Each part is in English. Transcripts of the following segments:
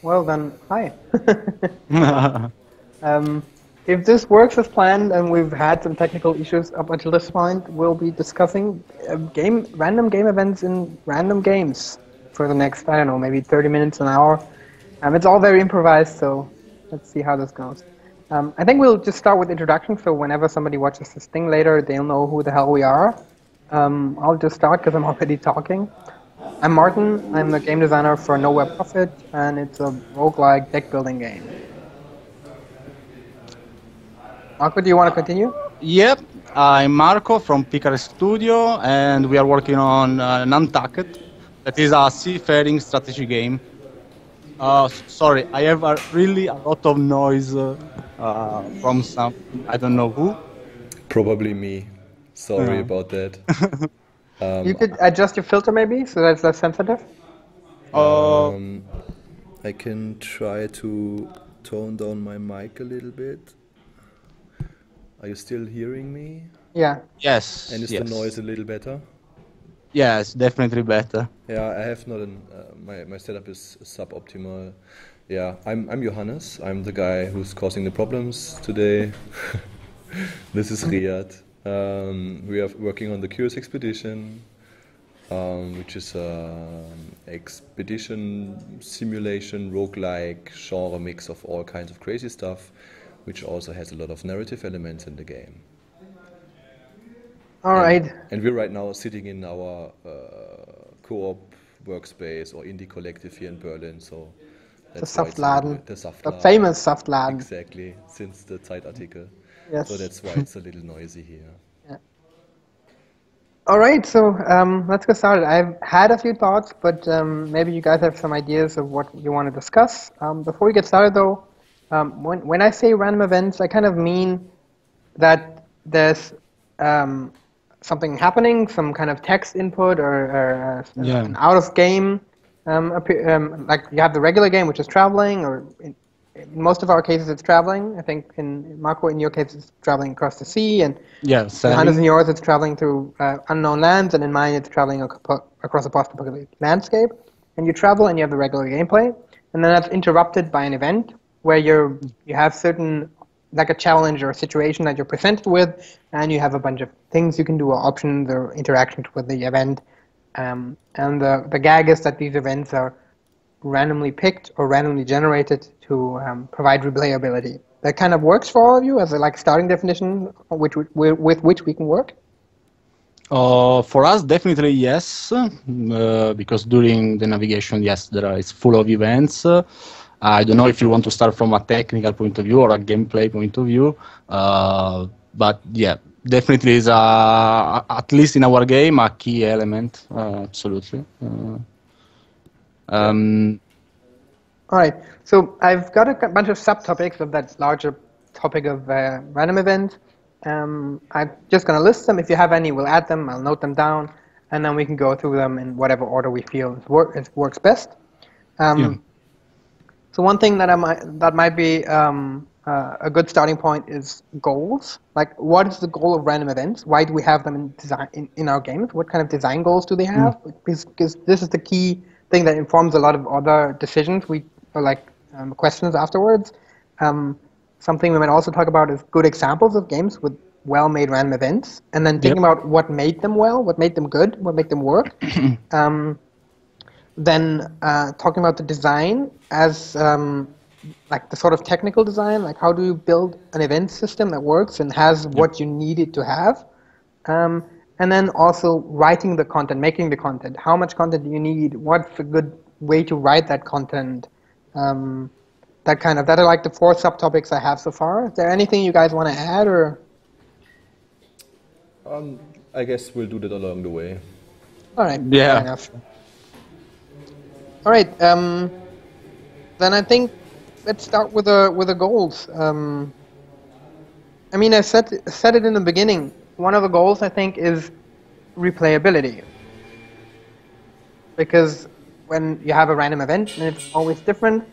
Well then, hi. Um, if this works as planned and we've had some technical issues up until this point, we'll be discussing random game events in random games for the next, I don't know, maybe 30 minutes, an hour. It's all very improvised, so let's see how this goes. I think we'll just start with introduction, so whenever somebody watches this thing later, they'll know who the hell we are. I'll just start because I'm already talking. I'm Martin. I'm the game designer for Nowhere Profit, and it's a roguelike deck building game. Marco, do you want to continue? Yep, I'm Marco from Picare Studio, and we are working on Nantucket. That is a seafaring strategy game. Sorry, I have really a lot of noise from some, I don't know who. Probably me. Sorry about that. You could adjust your filter maybe, so that's less sensitive. I can try to tone down my mic a little bit. Are you still hearing me? Yeah. Yes. And is yes. the noise a little better? Yes, definitely better. Yeah, I have not my setup is suboptimal. Yeah, I'm Johannes. I'm the guy who's causing the problems today. This is Riyad. We are working on the Curious Expedition, which is an expedition simulation roguelike genre mix of all kinds of crazy stuff, which also has a lot of narrative elements in the game. All right. And we're right now sitting in our co-op workspace or indie collective here in Berlin. So that's the Saftladen. The Saftladen. The famous Saftladen. Exactly, since the Zeitartikel. Yes. So that's why it's a little noisy here. Yeah. All right, so let's get started. I've had a few thoughts, but maybe you guys have some ideas of what you want to discuss. Before we get started, though, when I say random events, I kind of mean that there's something happening, some kind of text input or an out-of-game, like you have the regular game, which is traveling, or in most of our cases it's traveling. I think in Marco, in your case, it's traveling across the sea, and Johannes, in yours, it's traveling through unknown lands, and in mine, it's traveling across a post-apocalyptic landscape. And you travel, and you have the regular gameplay, and then that's interrupted by an event where you have certain, like a challenge or a situation that you're presented with, and you have a bunch of things you can do, or options, or interactions with the event. And the gag is that these events are randomly picked or randomly generated to provide replayability. That kind of works for all of you as a starting definition with which we can work? For us, definitely yes, because during the navigation, yes, it's full of events. I don't know if you want to start from a technical point of view or a gameplay point of view, but yeah, definitely is at least in our game a key element. Absolutely. All right, so I've got a bunch of subtopics of that larger topic of random events. I'm just going to list them. If you have any, we'll add them. I'll note them down, and then we can go through them in whatever order we feel it works best. So one thing that might be a good starting point is goals. Like, what is the goal of random events? Why do we have them in our games? What kind of design goals do they have? Because this is the key thing that informs a lot of other decisions questions afterwards. Something we might also talk about is good examples of games with well-made random events, and then thinking about what made them well, what made them good, what made them work. Then talking about the design as like the sort of technical design, like how do you build an event system that works and has what you need it to have. And then also writing the content, making the content. How much content do you need? What's a good way to write that content? That are like the 4 subtopics I have so far. Is there anything you guys want to add, or? I guess we'll do that along the way. All right. Yeah. Fair enough. All right. Then I think let's start with the goals. I mean, I said it in the beginning. One of the goals, I think, is replayability. Because when you have a random event and it's always different,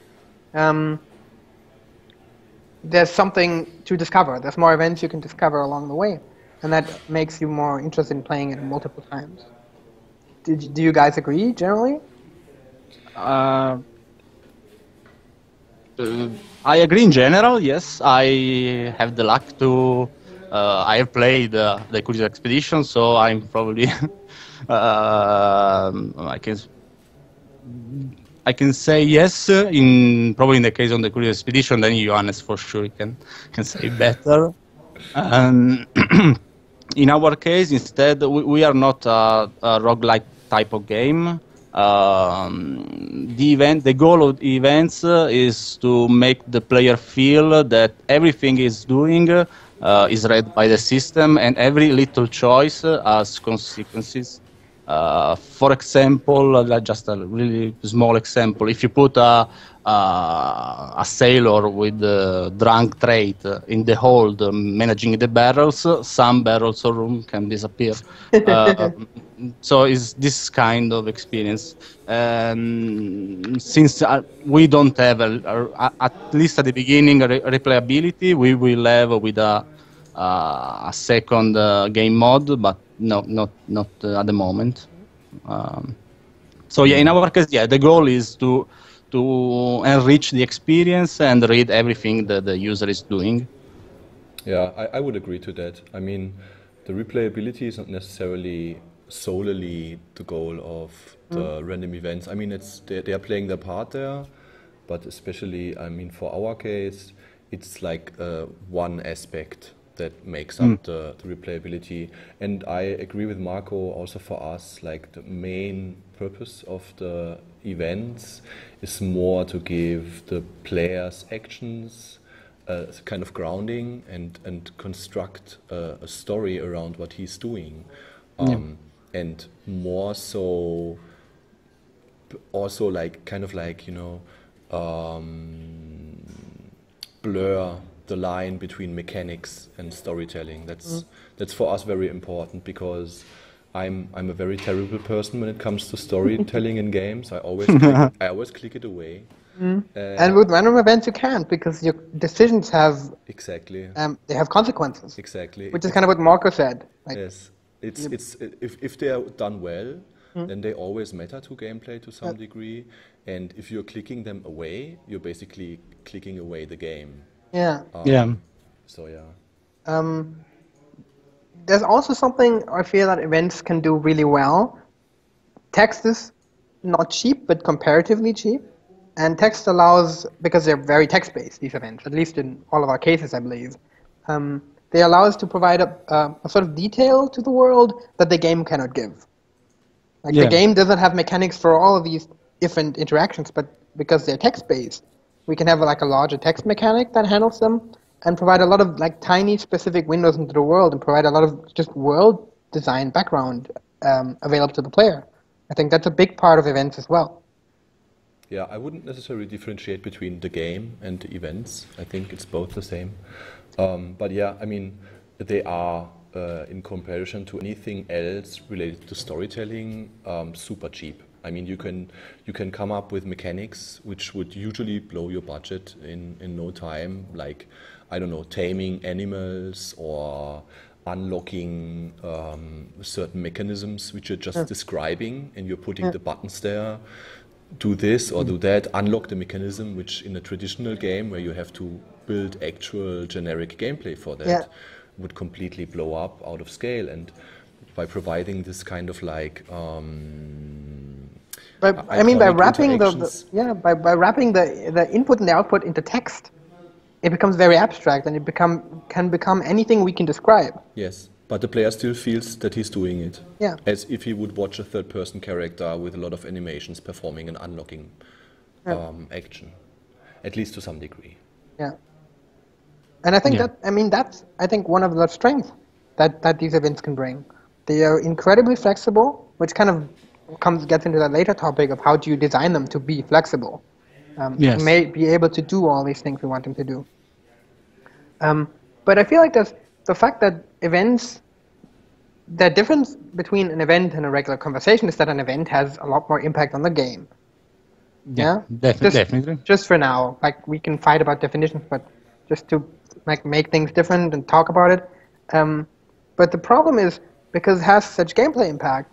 there's something to discover. There's more events you can discover along the way, and that makes you more interested in playing it multiple times. Do you guys agree generally? I agree in general. Yes, I have the luck to. I have played the Curious Expedition, so I'm probably. I can. I can say yes. In probably in the case of the Curious Expedition, then Johannes for sure can say better. And in our case, instead, we are not a roguelike type of game. The goal of the events is to make the player feel that everything is doing is read by the system, and every little choice has consequences. For example, just a really small example, if you put a sailor with the drunk trait in the hold managing the barrels, some barrels of room can disappear. So it's this kind of experience. Since we don't have, at least at the beginning, replayability, we will have with a second game mode, but not at the moment. So yeah, in our case, yeah, the goal is to enrich the experience and read everything that the user is doing. Yeah, I would agree to that. I mean, the replayability is not necessarily solely the goal of the random events. I mean, they are playing their part there, but especially, I mean, for our case, it's like one aspect that makes up the replayability. And I agree with Marco, also for us, like the main purpose of the events is more to give the players actions kind of grounding and construct a story around what he's doing. And more so also like kind of like, you know, blur the line between mechanics and storytelling. That's for us very important, because I'm a very terrible person when it comes to storytelling in games. I always click it away. And with random events you can't, because your decisions have they have consequences. Exactly. Which is kind of what Marco said. Like, yes, if they are done well, then they always matter to gameplay to some degree. And if you're clicking them away, you're basically clicking away the game. Yeah. So yeah. There's also something I feel that events can do really well. Text is not cheap, but comparatively cheap. And text allows, because they're very text-based, these events, at least in all of our cases, I believe, they allow us to provide a sort of detail to the world that the game cannot give. Like the game doesn't have mechanics for all of these different interactions, but because they're text-based, we can have like a larger text mechanic that handles them and provide a lot of like tiny specific windows into the world and provide a lot of just world design background available to the player. I think that's a big part of events as well. Yeah, I wouldn't necessarily differentiate between the game and the events. I think it's both the same. But yeah, I mean, they are, in comparison to anything else related to storytelling, super cheap. I mean, you can come up with mechanics which would usually blow your budget in no time, like, I don't know, taming animals or unlocking certain mechanisms which you're just describing, and you're putting the buttons there. Do this or do that, unlock the mechanism, which in a traditional game where you have to build actual generic gameplay for that would completely blow up out of scale. And by providing this kind of like by wrapping by wrapping the input and the output into text, it becomes very abstract, and it can become anything we can describe. Yes. But the player still feels that he's doing it. Yeah. As if he would watch a third-person character with a lot of animations performing an unlocking action, at least to some degree. Yeah. And I think that's one of the strengths that these events can bring. They are incredibly flexible, which kind of gets into that later topic of how do you design them to be flexible. To may be able to do all these things we want them to do. But I feel like there's the fact that events, the difference between an event and a regular conversation is that an event has a lot more impact on the game. Yeah? Definitely. Just for now. Like, we can fight about definitions, but just to like make things different and talk about it. But the problem is, because it has such gameplay impact,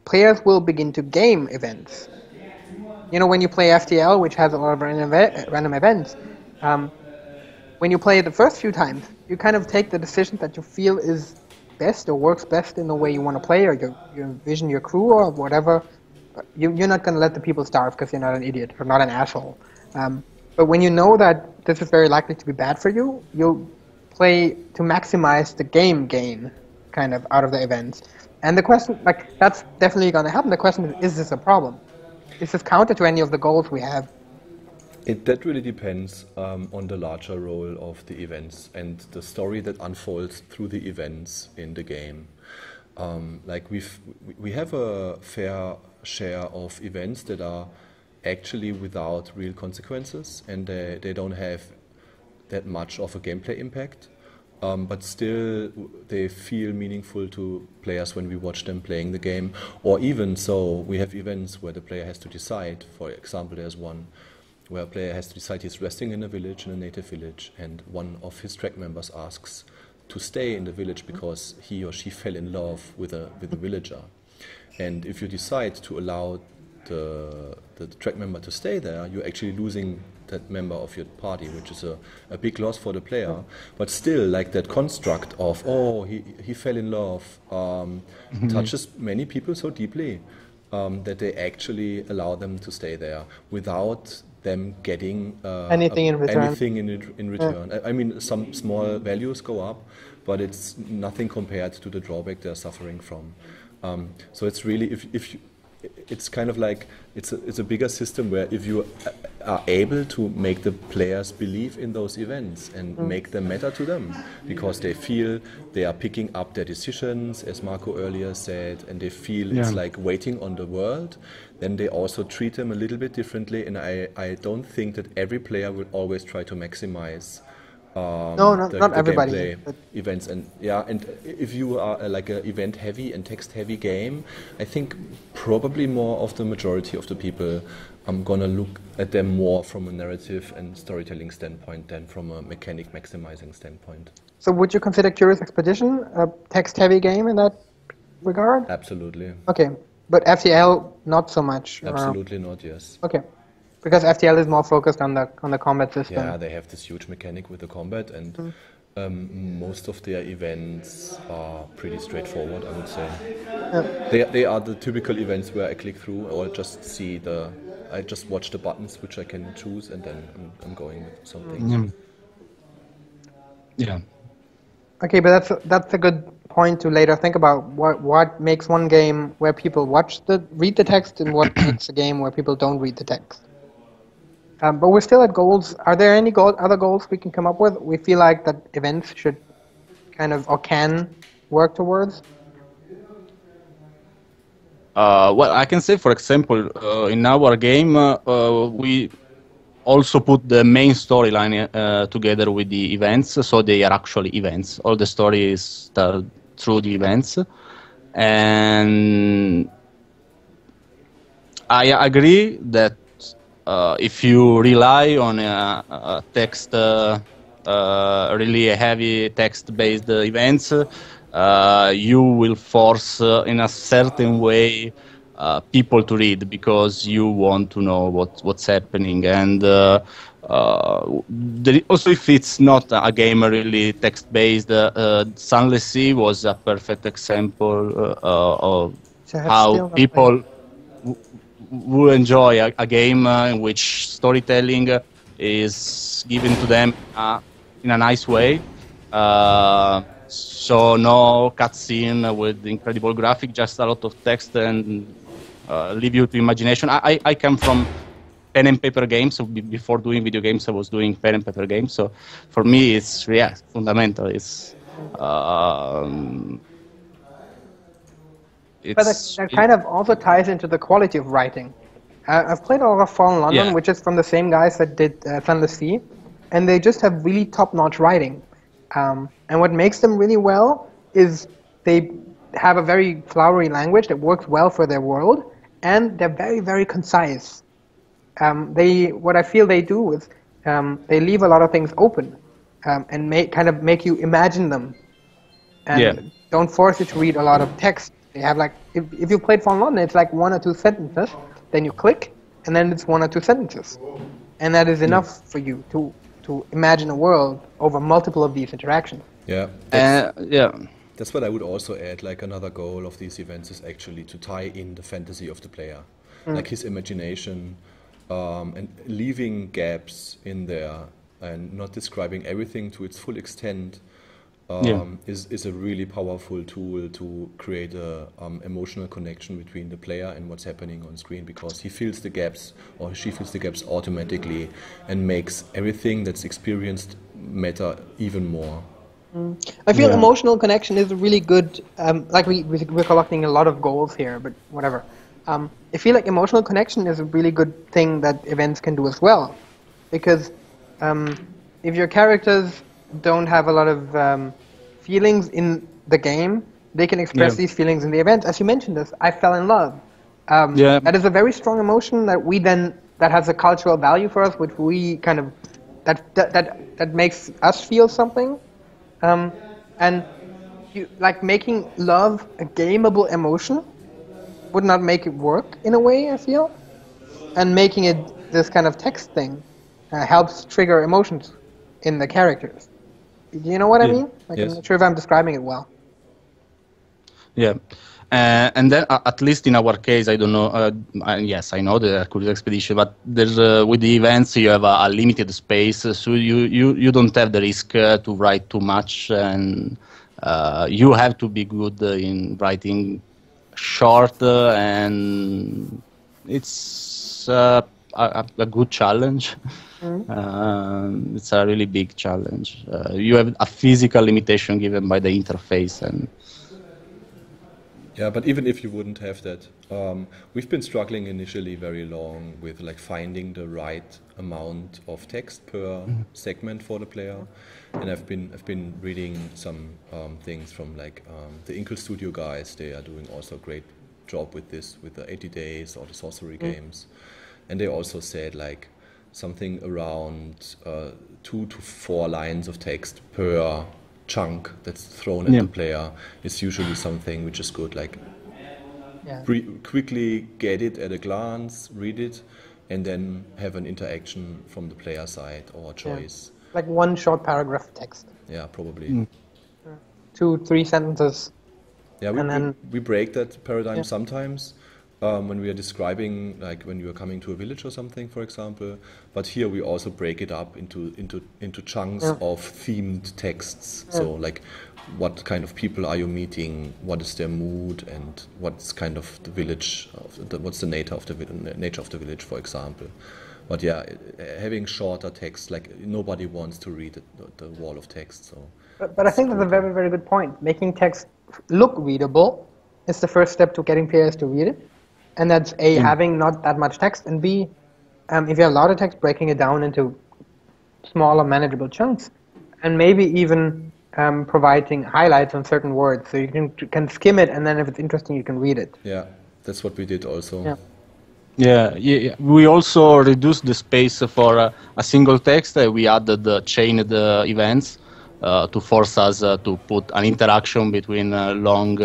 players will begin to game events. you know, when you play FTL, which has a lot of random events, when you play it the first few times, you kind of take the decision that you feel is best or works best in the way you want to play, or you envision your crew or whatever. You're not going to let the people starve because you're not an idiot or not an asshole. But when you know that this is very likely to be bad for you, you'll play to maximize the game gain kind of out of the events. And the question, like, that's definitely going to happen. The question is this a problem? Is this counter to any of the goals we have? That really depends on the larger role of the events and the story that unfolds through the events in the game. Like we have a fair share of events that are actually without real consequences, and they don't have that much of a gameplay impact, but still they feel meaningful to players when we watch them playing the game. Or even so, we have events where the player has to decide. For example, there's one where a player has to decide he's resting in a village, in a native village, and one of his track members asks to stay in the village because he or she fell in love with a villager. And if you decide to allow the track member to stay there, you're actually losing that member of your party, which is a big loss for the player. But still, like, that construct of, oh, he fell in love, touches many people so deeply that they actually allow them to stay there without them getting anything in return. Anything in return. Yeah. I mean, some small values go up, but it's nothing compared to the drawback they're suffering from. So it's really, if you, it's kind of like it's a bigger system where if you are able to make the players believe in those events and make them matter to them, because they feel they are picking up their decisions, as Marco earlier said, and they feel it's like waiting on the world, then they also treat them a little bit differently. And I don't think that every player will always try to maximize not everybody. Gameplay events, and if you are like an event-heavy and text-heavy game, I think probably more of the majority of the people I'm gonna look at them more from a narrative and storytelling standpoint than from a mechanic maximizing standpoint. So would you consider Curious Expedition a text-heavy game in that regard? Absolutely. Okay, but FTL not so much. Absolutely not. Yes. Okay. Because FTL is more focused on the combat system. Yeah, they have this huge mechanic with the combat, and most of their events are pretty straightforward, I would say. Yeah. They are the typical events where I click through or just see I just watch the buttons which I can choose, and then I'm going with something. Yeah. Okay, but that's a good point to later think about. What makes one game where people read the text, and what makes a game where people don't read the text. But we're still at goals. Are there any other goals we can come up with? We feel like that events should kind of, or can, work towards? Well, I can say, for example, in our game, we also put the main storyline together with the events, so they are actually events. All the story is told through the events. And I agree that if you rely on a text, really heavy text-based events, you will force, in a certain way, people to read because you want to know what's happening. And also, if it's not a game really text-based, Sunless Sea was a perfect example of how people will enjoy a game in which storytelling is given to them in a nice way. So no cutscene with incredible graphic, just a lot of text and leave you to imagination. I come from pen and paper games, so before doing video games I was doing pen and paper games, so for me it's fundamental. But that kind of also ties into the quality of writing. I've played a lot of Fallen London, which is from the same guys that did Sunless Sea, and they just have really top-notch writing. And what makes them really well is they have a very flowery language that works well for their world, and they're very, very concise. What I feel they do is they leave a lot of things open and make you imagine them, and don't force you to read a lot of text. They have, like, if you played Fallen London, it's like 1 or 2 sentences, then you click, and then it's 1 or 2 sentences, and that is enough for you to imagine a world over multiple of these interactions. Yeah. Yeah. That's what I would also add. Like another goal of these events is actually to tie in the fantasy of the player, like his imagination, and leaving gaps in there and not describing everything to its full extent. Is a really powerful tool to create a emotional connection between the player and what's happening on screen, because he fills the gaps, or she fills the gaps automatically, and makes everything that's experienced matter even more. I feel emotional connection is a really good, like we're collecting a lot of goals here, but whatever. I feel like emotional connection is a really good thing that events can do as well, because if your characters don't have a lot of feelings in the game, they can express these feelings in the event. As you mentioned this, I fell in love. That is a very strong emotion that has a cultural value for us, which we kind of, that makes us feel something. And like making love a gameable emotion would not make it work in a way, I feel. And making it this kind of text thing helps trigger emotions in the characters. Do you know what I mean? Like, Yes. I'm not sure if I'm describing it well. Yeah. And then, at least in our case, I don't know. Yes, I know the Curious Expedition, but there's with the events you have a limited space, so you don't have the risk to write too much, and you have to be good in writing short, and it's a good challenge. It's a really big challenge. You have a physical limitation given by the interface, and Yeah, but even if you wouldn't have that, we've been struggling initially very long with like finding the right amount of text per segment for the player, and I've been reading some things from like the Inkle Studio guys. They are doing also a great job with this, with the 80 Days or the Sorcery games, and they also said like something around 2 to 4 lines of text per chunk that's thrown at the player is usually something which is good. Like quickly get it at a glance, read it, and then have an interaction from the player side or choice. Like 1 short paragraph of text. Yeah, probably. 2, 3 sentences. Yeah, we break that paradigm Yeah. sometimes when we are describing, like when you are coming to a village or something, for example. But here we also break it up into chunks of themed texts. So like, what kind of people are you meeting? What is their mood? And what's kind of the village? What's the nature of the village, for example? But yeah, having shorter text, like nobody wants to read the wall of text. So. But I think that's a very, very good point. Making text look readable is the first step to getting players to read it. And that's A, having not that much text, and B, if you have a lot of text, breaking it down into smaller, manageable chunks, and maybe even providing highlights on certain words, so you can skim it, and then if it's interesting, you can read it. Yeah, that's what we did also. Yeah. We also reduced the space for a single text. We added the chained events to force us to put an interaction between long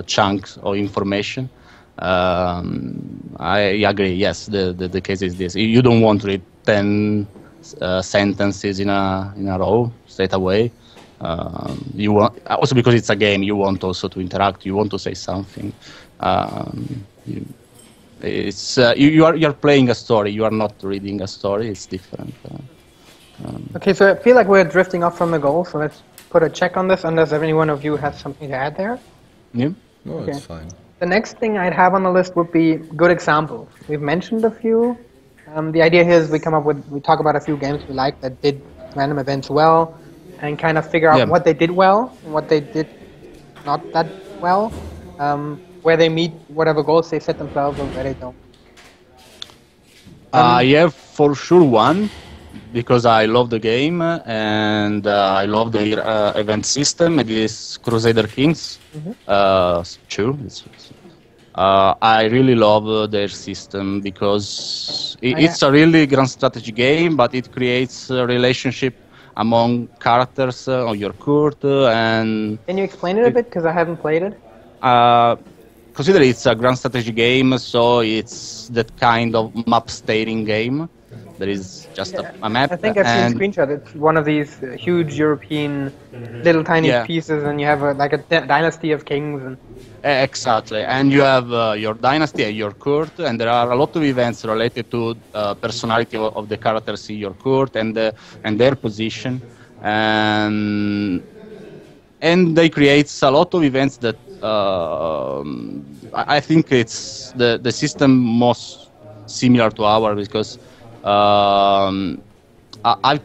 chunks of information. I agree. Yes, the case is this. You don't want to read 10 sentences in a row straight away. You want, also because it's a game. You want also to interact. You want to say something. You are playing a story. You are not reading a story. It's different. Okay, so I feel like we're drifting off from the goal. So let's put a check on this, unless any one of you has something to add there. Yeah. No, Okay. it's fine. The next thing I'd have on the list would be good examples. We've mentioned a few. The idea here is we talk about a few games we like that did random events well, and kind of figure out what they did well and what they did not that well, where they meet whatever goals they set themselves or where they don't. I have for sure one, because I love the game and I love the event system. It is Crusader Kings 2. I really love their system because it's a really grand strategy game, but it creates a relationship among characters on your court. And can you explain it a bit, because I haven't played it? consider it's a grand strategy game, so it's that kind of map stating game. There is just a map, I think I've seen a and screenshot. It's one of these huge European little tiny yeah, pieces, and you have like a dynasty of kings. And exactly. And you have your dynasty and your court, and there are a lot of events related to personality of the characters in your court and their position. And they create a lot of events that I think it's the system most similar to ours, because I've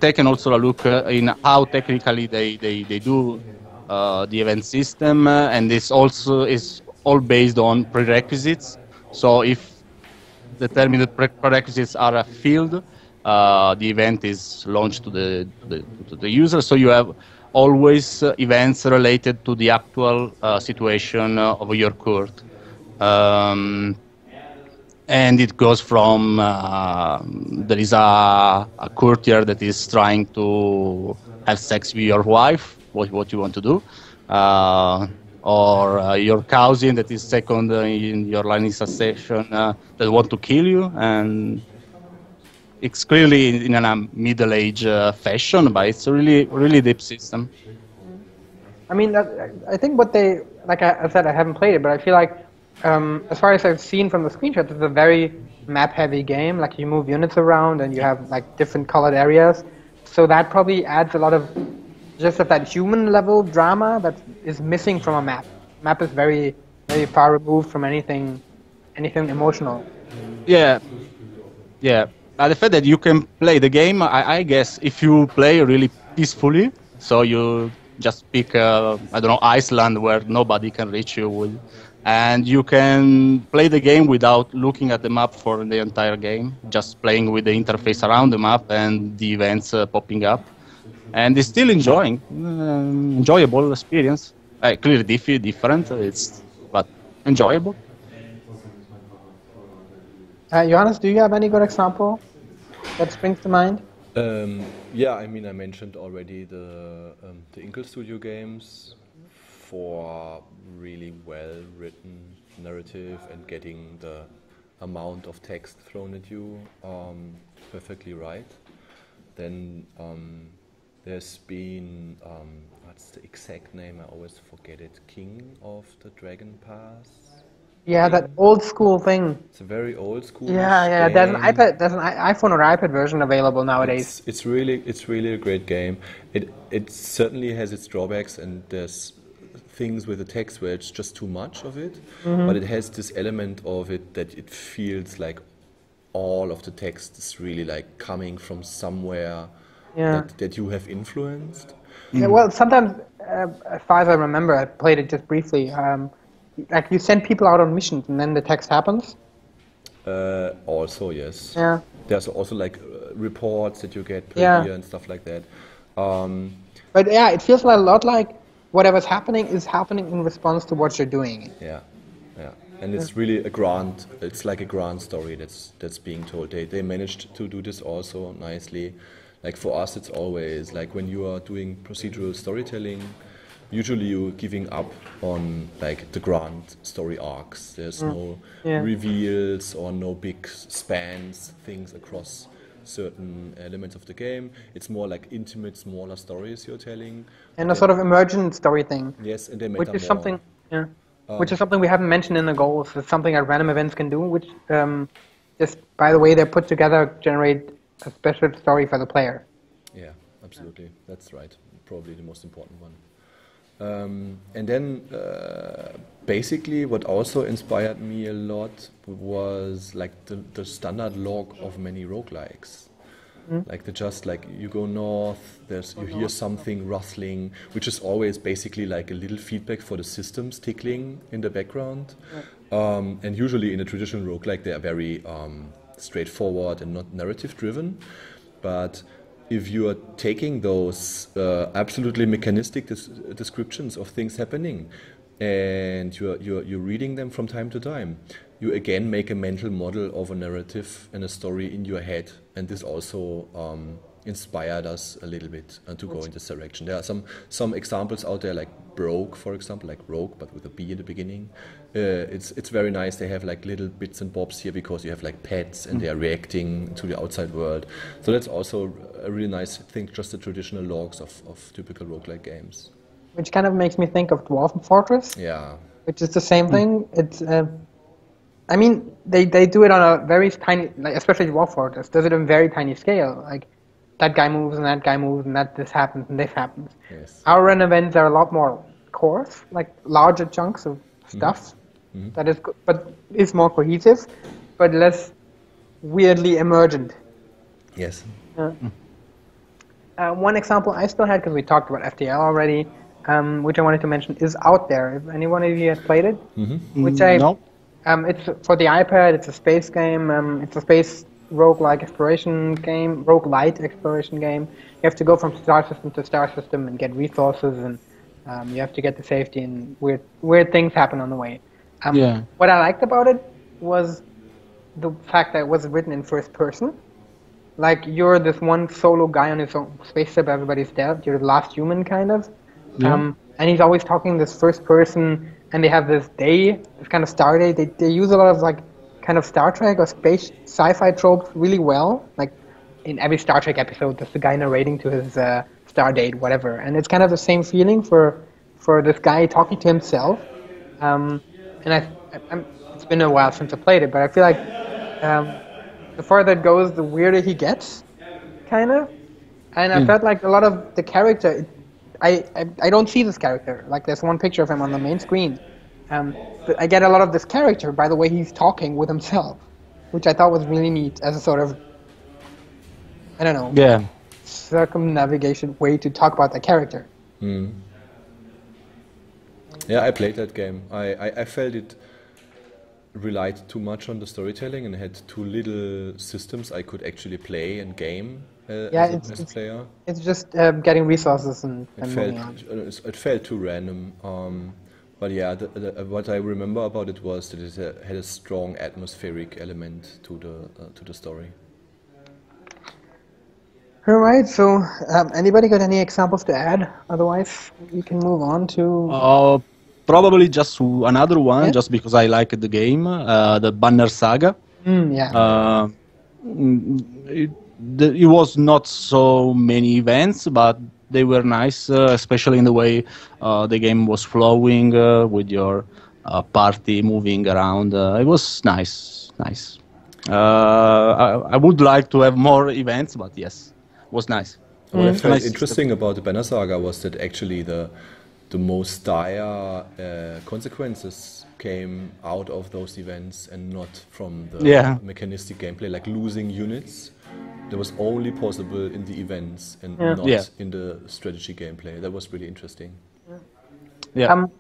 taken also a look in how technically they do the event system, and this also is all based on prerequisites. So if determined prerequisites are filled, the event is launched to the user. So you have always events related to the actual situation of your court. And it goes from there is a courtier that is trying to have sex with your wife, what you want to do, or your cousin that is second in your line of succession that want to kill you, and it's clearly in a middle-age fashion, but it's a really deep system. I mean, I think what they, like I said, I haven't played it, but I feel like, as far as I've seen from the screenshots, it's a very map-heavy game. Like, you move units around, and you have like different colored areas. So that probably adds a lot of just of that human-level drama that is missing from a map. Map is very, very far removed from anything emotional. Yeah. The fact that you can play the game, I guess, if you play really peacefully, so you just pick, I don't know, Iceland, where nobody can reach you with, and you can play the game without looking at the map for the entire game, just playing with the interface around the map and the events popping up, and it's still enjoyable experience. Clearly different, but enjoyable. Johannes, do you have any good example that springs to mind? Yeah, I mean, I mentioned already the Inkle Studio games for really well-written narrative and getting the amount of text thrown at you perfectly right. Then there's been, what's the exact name? I always forget it. King of the Dragon Pass. Yeah, that old school thing. It's a very old school. Yeah. There's an iPhone or iPad version available nowadays. It's really a great game. It certainly has its drawbacks, and there's things with the text where it's just too much of it. But it has this element of it that it feels like all of the text is really like coming from somewhere that you have influenced. Yeah, well, sometimes, as far as I remember, I played it just briefly. Like, you send people out on missions, and then the text happens. Also, yes. Yeah. There's also like reports that you get per year and stuff like that. But yeah, it feels a lot like whatever's happening is happening in response to what you're doing. Yeah. And it's really it's like a grand story that's being told. They managed to do this also nicely. Like, for us, it's always like when you are doing procedural storytelling, usually you're giving up on like the grand story arcs. There's no reveals or no big spans, things across certain elements of the game. It's more like intimate, smaller stories you're telling. And a sort of emergent story thing. Yes, and they matter which is more. something, which is something we haven't mentioned in the goals. It's something that random events can do, which just by the way they're put together generate a special story for the player. Yeah, absolutely. That's right. Probably the most important one. And then basically what also inspired me a lot was like the standard log of many roguelikes. Like you go north, you hear something rustling, which is always basically like a little feedback for the systems tickling in the background. And usually in a traditional roguelike they are very straightforward and not narrative driven. But if you are taking those absolutely mechanistic descriptions of things happening and you're reading them from time to time, you again make a mental model of a narrative and a story in your head, and this also inspired us a little bit to go in this direction. There are some examples out there like Broke, for example, like Rogue, but with a B in the beginning. It's very nice. They have like little bits and bobs here because you have like pets and they are reacting to the outside world. So that's also a really nice thing, just the traditional logs of typical roguelike games. Which kind of makes me think of Dwarf Fortress. Yeah. Which is the same thing. It's, I mean, they do it on a very tiny, like especially Dwarf Fortress, does it on a very tiny scale. Like, that guy moves and that guy moves and this happens and this happens. Yes. Our run events are a lot more coarse, like larger chunks of stuff that is, but is more cohesive, but less weirdly emergent. Yes. One example I still had, because we talked about FTL already, which I wanted to mention, is Out There. If anyone of you has played it, which No. It's for the iPad. It's a space game. It's a space roguelike exploration game, roguelite exploration game. You have to go from star system to star system and get resources, and you have to get to safety, and weird things happen on the way. What I liked about it was the fact that it was written in first person. Like, you're this one solo guy on his own spaceship, everybody's dead, you're the last human, kind of. And he's always talking this first person, and they have this day, this kind of star day. They use a lot of, like, kind of Star Trek or space sci-fi tropes really well. Like, in every Star Trek episode, there's the guy narrating to his star date, whatever. And it's kind of the same feeling for this guy talking to himself. And it's been a while since I played it, but I feel like the farther it goes, the weirder he gets, kind of. And I felt like a lot of the character, I don't see this character. Like, there's one picture of him on the main screen. But I get a lot of this character by the way he's talking with himself, which I thought was really neat as a sort of, I don't know, circumnavigation way to talk about the character. Yeah, I played that game. I felt it relied too much on the storytelling and had too little systems I could actually play and game as a player. It's just getting resources and moving on. It felt too random. But yeah, what I remember about it was that it had a strong atmospheric element to the story. All right, so anybody got any examples to add? Otherwise, we can move on to... Probably just another one, just because I liked the game, the Banner Saga. It was not so many events, but they were nice, especially in the way the game was flowing with your party moving around. It was nice. I would like to have more events, but yes, it was nice. What I found interesting about the Banner Saga was that actually the most dire consequences came out of those events and not from the mechanistic gameplay, like losing units. That was only possible in the events and not in the strategy gameplay. That was really interesting.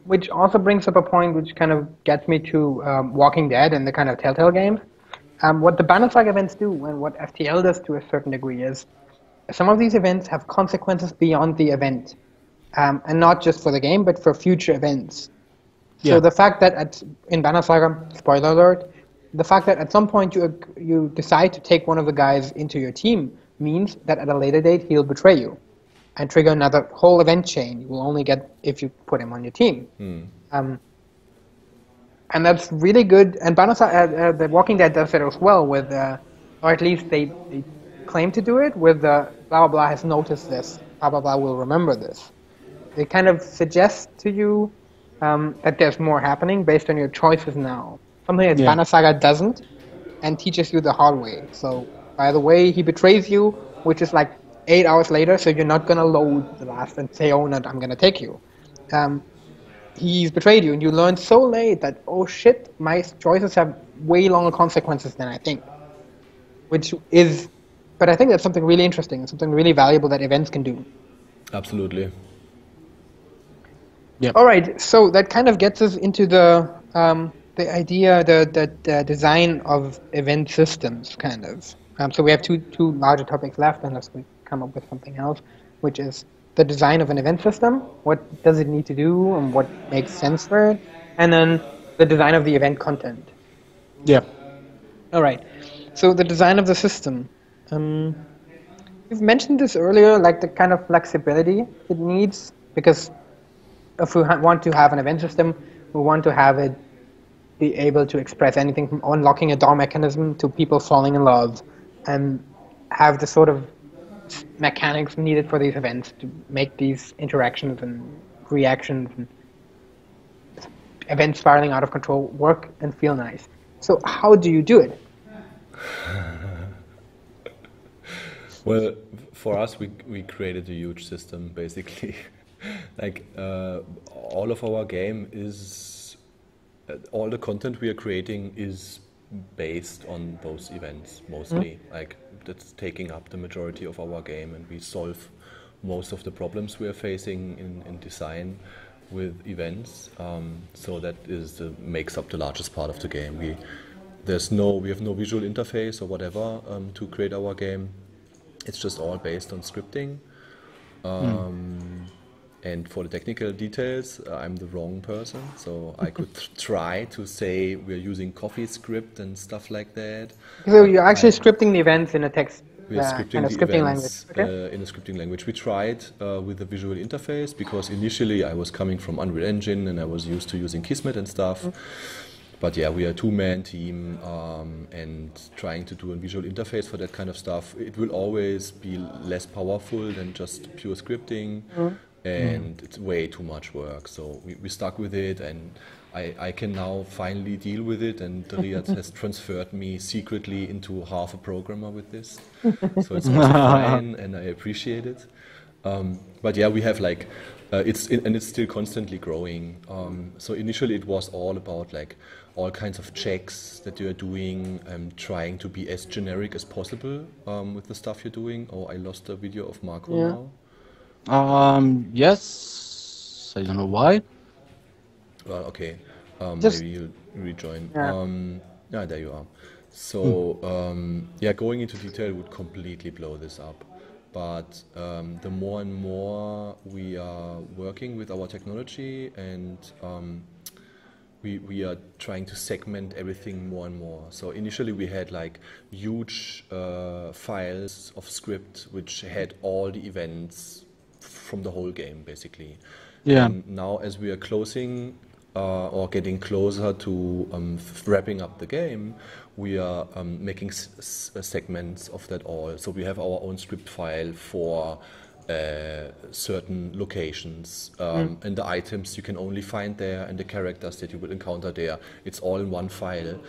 Which also brings up a point which kind of gets me to Walking Dead and the kind of Telltale games. What the Banner Saga events do, and what FTL does to a certain degree, is some of these events have consequences beyond the event. And not just for the game, but for future events. So the fact that in Banner Saga, spoiler alert, the fact that at some point you decide to take one of the guys into your team means that at a later date he'll betray you and trigger another whole event chain you will only get if you put him on your team. And that's really good. And Banner Saga, The Walking Dead does it as well with, or at least they claim to do it with blah blah blah has noticed this, blah blah blah will remember this. They kind of suggest to you that there's more happening based on your choices now. Something that Banner Saga doesn't, and teaches you the hard way. So, by the way, he betrays you, which is like 8 hours later, so you're not going to load the last and say, oh, no, I'm going to take you. He's betrayed you, and you learn so late that, oh shit, my choices have way longer consequences than I think. But I think that's something really interesting, something really valuable that events can do. Absolutely. Yeah. All right, so that kind of gets us into the idea, the design of event systems, kind of. So we have two larger topics left, unless we come up with something else, which is the design of an event system. What does it need to do, and what makes sense for it? And then the design of the event content. Yeah. All right. So the design of the system. You've mentioned this earlier, like the kind of flexibility it needs, because if we want to have an event system, we want to have it be able to express anything from unlocking a door mechanism to people falling in love, and have the sort of mechanics needed for these events to make these interactions and reactions and events spiraling out of control work and feel nice. So how do you do it? Well, for us, we created a huge system basically. Like all of our game is all the content we are creating is based on those events mostly. Like that's taking up the majority of our game, and we solve most of the problems we are facing in design with events. So that makes up the largest part of the game. We have no visual interface or whatever to create our game. It's just all based on scripting. And for the technical details, I'm the wrong person. So I could try to say we're using CoffeeScript and stuff like that. So you're actually scripting the events in a text We are scripting kind of the scripting events language. Okay. in a scripting language. We tried with a visual interface because initially I was coming from Unreal Engine and I was used to using Kismet and stuff. But yeah, we are a two-man team and trying to do a visual interface for that kind of stuff. It will always be less powerful than just pure scripting, and it's way too much work. So we stuck with it, and I can now finally deal with it, and Riyad has transferred me secretly into half a programmer with this. So it's also fine, and I appreciate it. But yeah, we have like, it's still constantly growing. So initially it was all about like all kinds of checks that you are doing, trying to be as generic as possible with the stuff you're doing. Oh, I lost the video of Marco now. Yes, I don't know why. Well, okay. Just- Maybe you'll rejoin. Yeah. There you are. So, yeah, going into detail would completely blow this up. But the more and more we are working with our technology, and we are trying to segment everything more and more. So initially we had like huge files of script which had all the events from the whole game basically. Yeah. And now as we are closing or getting closer to wrapping up the game, we are making segments of that all. So we have our own script file for certain locations, and the items you can only find there, and the characters that you will encounter there. It's all in one file,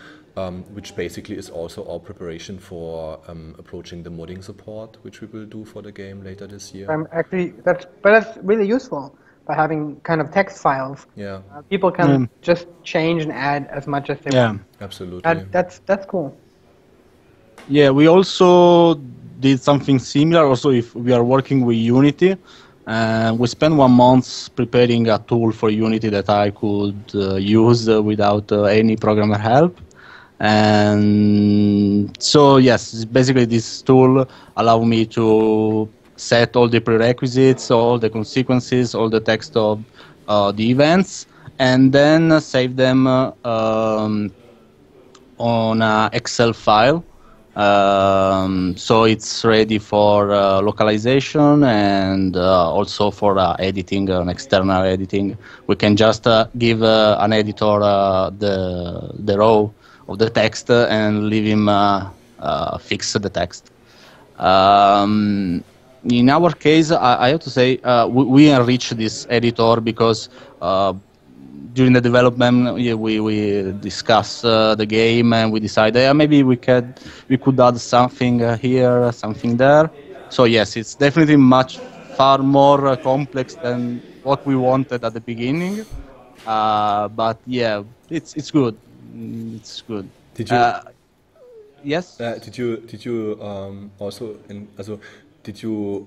which basically is also our preparation for approaching the modding support, which we will do for the game later this year. Actually, that's really useful by having kind of text files. Yeah, People can just change and add as much as they want. absolutely. That's cool. Yeah, we also did something similar. Also, if we are working with Unity, we spent 1 month preparing a tool for Unity that I could use without any programmer help. And so, yes, basically this tool allowed me to set all the prerequisites, all the consequences, all the text of the events, and then save them on an Excel file. So it's ready for localization and also for editing, external editing. We can just give an editor the row of the text and leave him fix the text. In our case, I have to say we enrich this editor because during the development, we discuss the game and we decide maybe we could add something here, something there. So yes, it's definitely far more complex than what we wanted at the beginning. But yeah, it's good. It's good. Did you? Yes. Did you also did you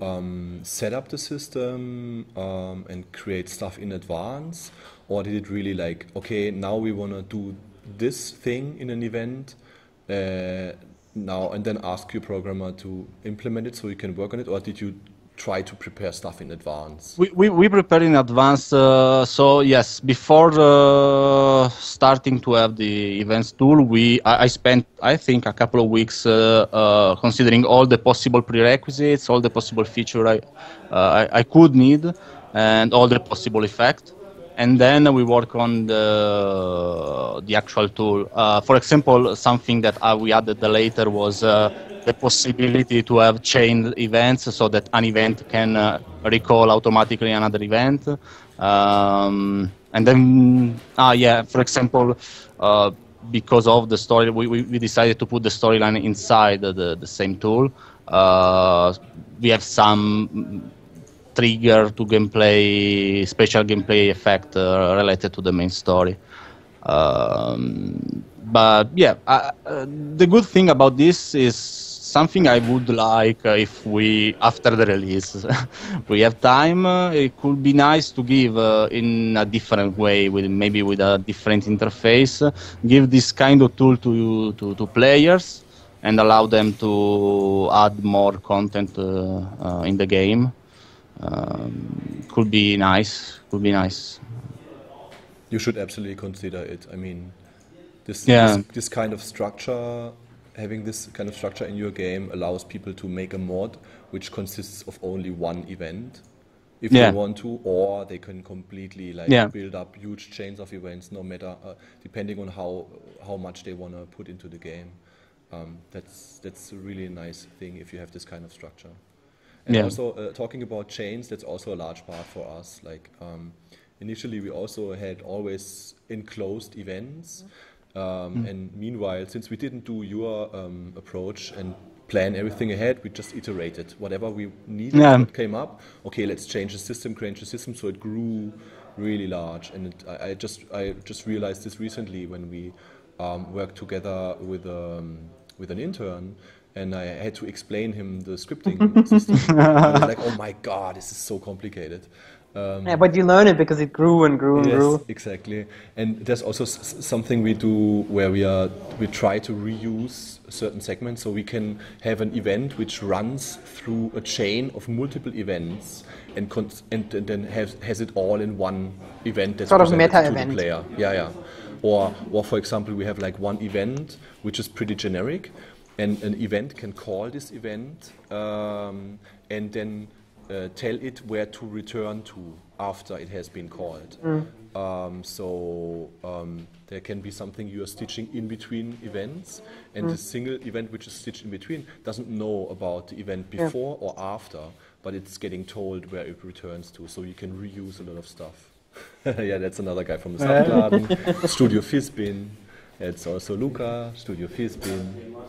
set up the system and create stuff in advance, or did it really like, okay, now we want to do this thing in an event now, and then ask your programmer to implement it so you can work on it, or did you try to prepare stuff in advance? We prepare in advance. So yes, before starting to have the events tool, I spent, I think, a couple of weeks considering all the possible prerequisites, all the possible feature I could need, and all the possible effect. And then we work on the actual tool. For example, something that we added later was the possibility to have chained events, so that an event can recall automatically another event. And then, for example, because of the story, we decided to put the storyline inside the same tool. We have some trigger to gameplay, special gameplay effect related to the main story. But yeah, the good thing about this is something I would like if we, after the release, we have time. It could be nice to give in a different way, maybe with a different interface, give this kind of tool to players and allow them to add more content in the game. Could be nice. Could be nice. You should absolutely consider it. I mean, this kind of structure, having this kind of structure in your game allows people to make a mod which consists of only one event, if they want to, or they can completely build up huge chains of events, no matter depending on how much they want to put into the game. That's a really nice thing if you have this kind of structure. And also talking about chains, that's also a large part for us. Like initially, we also had always enclosed events, and meanwhile, since we didn't do your approach and plan everything ahead, we just iterated whatever we needed. What came up. Okay, let's change the system, so it grew really large. And I just realized this recently when we worked together with an intern. And I had to explain him the scripting system. I was like, oh my God, this is so complicated. But you learn it because it grew and grew and grew. Yes, exactly. And there's also something we do where we try to reuse certain segments, so we can have an event which runs through a chain of multiple events and then has it all in one event that's sort of presented meta to event. the player. Yeah. Or for example, we have like one event which is pretty generic. And an event can call this event and then tell it where to return to after it has been called. So there can be something you are stitching in between events, and the single event which is stitched in between doesn't know about the event before or after, but it's getting told where it returns to, so you can reuse a lot of stuff. Yeah, that's another guy from the Subgarden, Studio Fizzbin. It's also Luca, Studio Fizzbin.